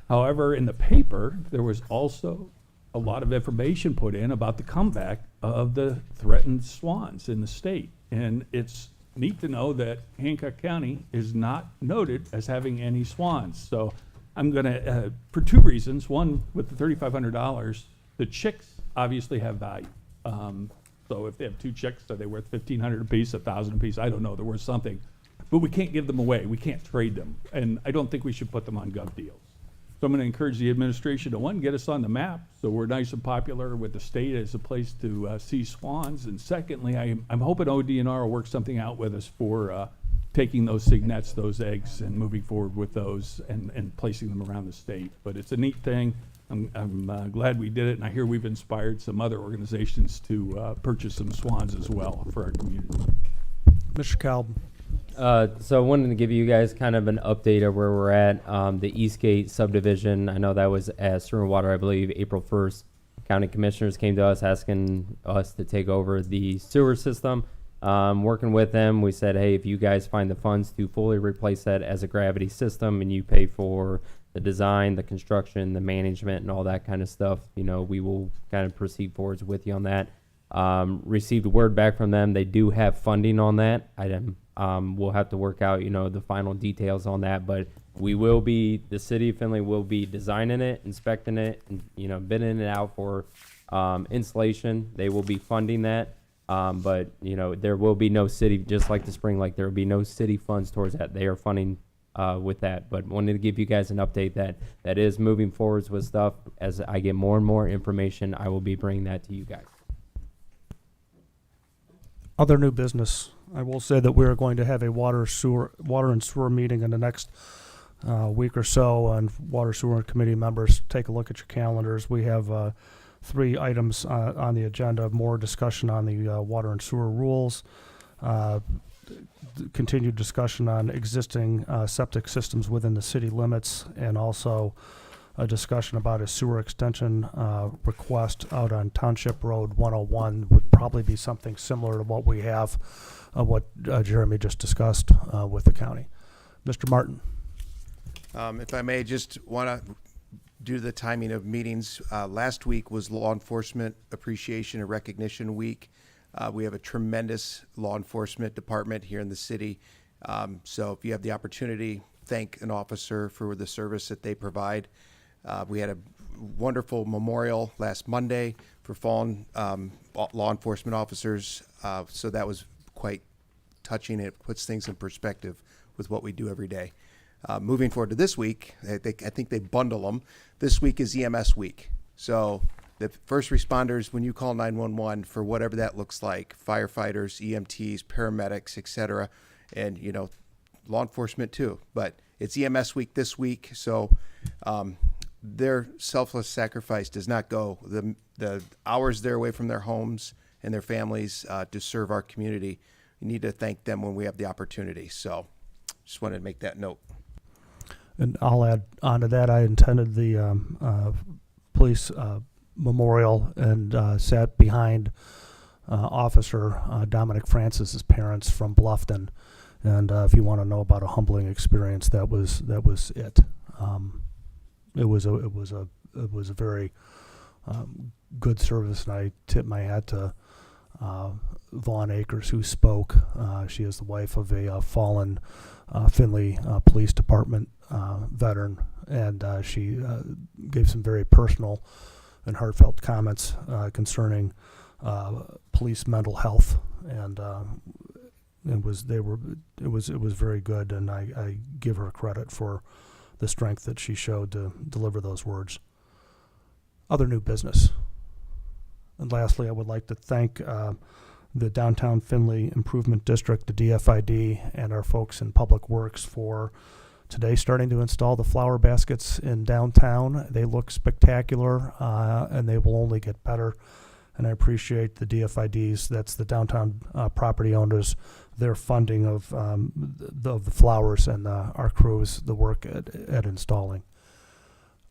However, in the paper, there was also a lot of information put in about the comeback of the threatened swans in the state, and it's neat to know that Hancock County is not noted as having any swans. So I'm gonna, for two reasons. One, with the $3,500, the chicks obviously have value. So if they have two chicks, are they worth $1,500 a piece, $1,000 a piece? I don't know, they're worth something. But we can't give them away, we can't trade them. And I don't think we should put them on gov deals. So I'm gonna encourage the administration to, one, get us on the map, so we're nice and popular with the state as a place to see swans. And secondly, I'm hoping ODNR will work something out with us for taking those cygnets, those eggs, and moving forward with those and placing them around the state. But it's a neat thing. I'm glad we did it, and I hear we've inspired some other organizations to purchase some swans as well for our community. Mr. Kalb. So I wanted to give you guys kind of an update of where we're at. The Eastgate subdivision, I know that was at Sewer and Water, I believe, April 1st. County commissioners came to us asking us to take over the sewer system. Working with them, we said, hey, if you guys find the funds to fully replace that as a gravity system and you pay for the design, the construction, the management, and all that kind of stuff, you know, we will kind of proceed forwards with you on that. Received word back from them. They do have funding on that item. We'll have to work out, you know, the final details on that, but we will be, the city of Findlay will be designing it, inspecting it, and, you know, bidding it out for installation. They will be funding that. But, you know, there will be no city, just like the Spring Lake, there will be no city funds towards that. They are funding with that. But wanted to give you guys an update that is moving forwards with stuff. As I get more and more information, I will be bringing that to you guys. Other new business. I will say that we are going to have a water and sewer meeting in the next week or so, and water sewer committee members, take a look at your calendars. We have 3 items on the agenda. More discussion on the water and sewer rules, continued discussion on existing septic systems within the city limits, and also a discussion about a sewer extension request out on Township Road 101 would probably be something similar to what we have, what Jeremy just discussed with the county. Mr. Martin. If I may, just want to, due to the timing of meetings, last week was Law Enforcement Appreciation and Recognition Week. We have a tremendous law enforcement department here in the city. So if you have the opportunity, thank an officer for the service that they provide. We had a wonderful memorial last Monday for fallen law enforcement officers. So that was quite touching. It puts things in perspective with what we do every day. Moving forward to this week, I think they bundle them. This week is EMS week. So the first responders, when you call 911 for whatever that looks like, firefighters, EMTs, paramedics, etc., and, you know, law enforcement too. But it's EMS week this week, so their selfless sacrifice does not go. The hours they're away from their homes and their families to serve our community, we need to thank them when we have the opportunity. So just wanted to make that note. And I'll add on to that, I attended the police memorial and sat behind Officer Dominic Francis's parents from Bluffton. And if you want to know about a humbling experience, that was it. It was a very good service, and I tip my hat to Vaughn Akers, who spoke. She is the wife of a fallen Findlay Police Department veteran, and she gave some very personal and heartfelt comments concerning police mental health, and it was very good, and I give her credit for the strength that she showed to deliver those words. Other new business. And lastly, I would like to thank the Downtown Findlay Improvement District, the DFID, and our folks in Public Works for today starting to install the flower baskets in downtown. They look spectacular, and they will only get better. And I appreciate the DFIDs, that's the downtown property owners, their funding of the flowers, and our crews, the work at installing.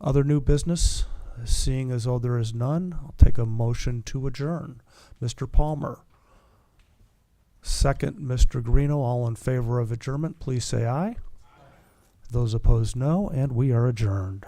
Other new business? Seeing as though there is none, I'll take a motion to adjourn. Mr. Palmer. Second, Mr. Greeno. All in favor of adjournment, please say aye. Those opposed, no, and we are adjourned.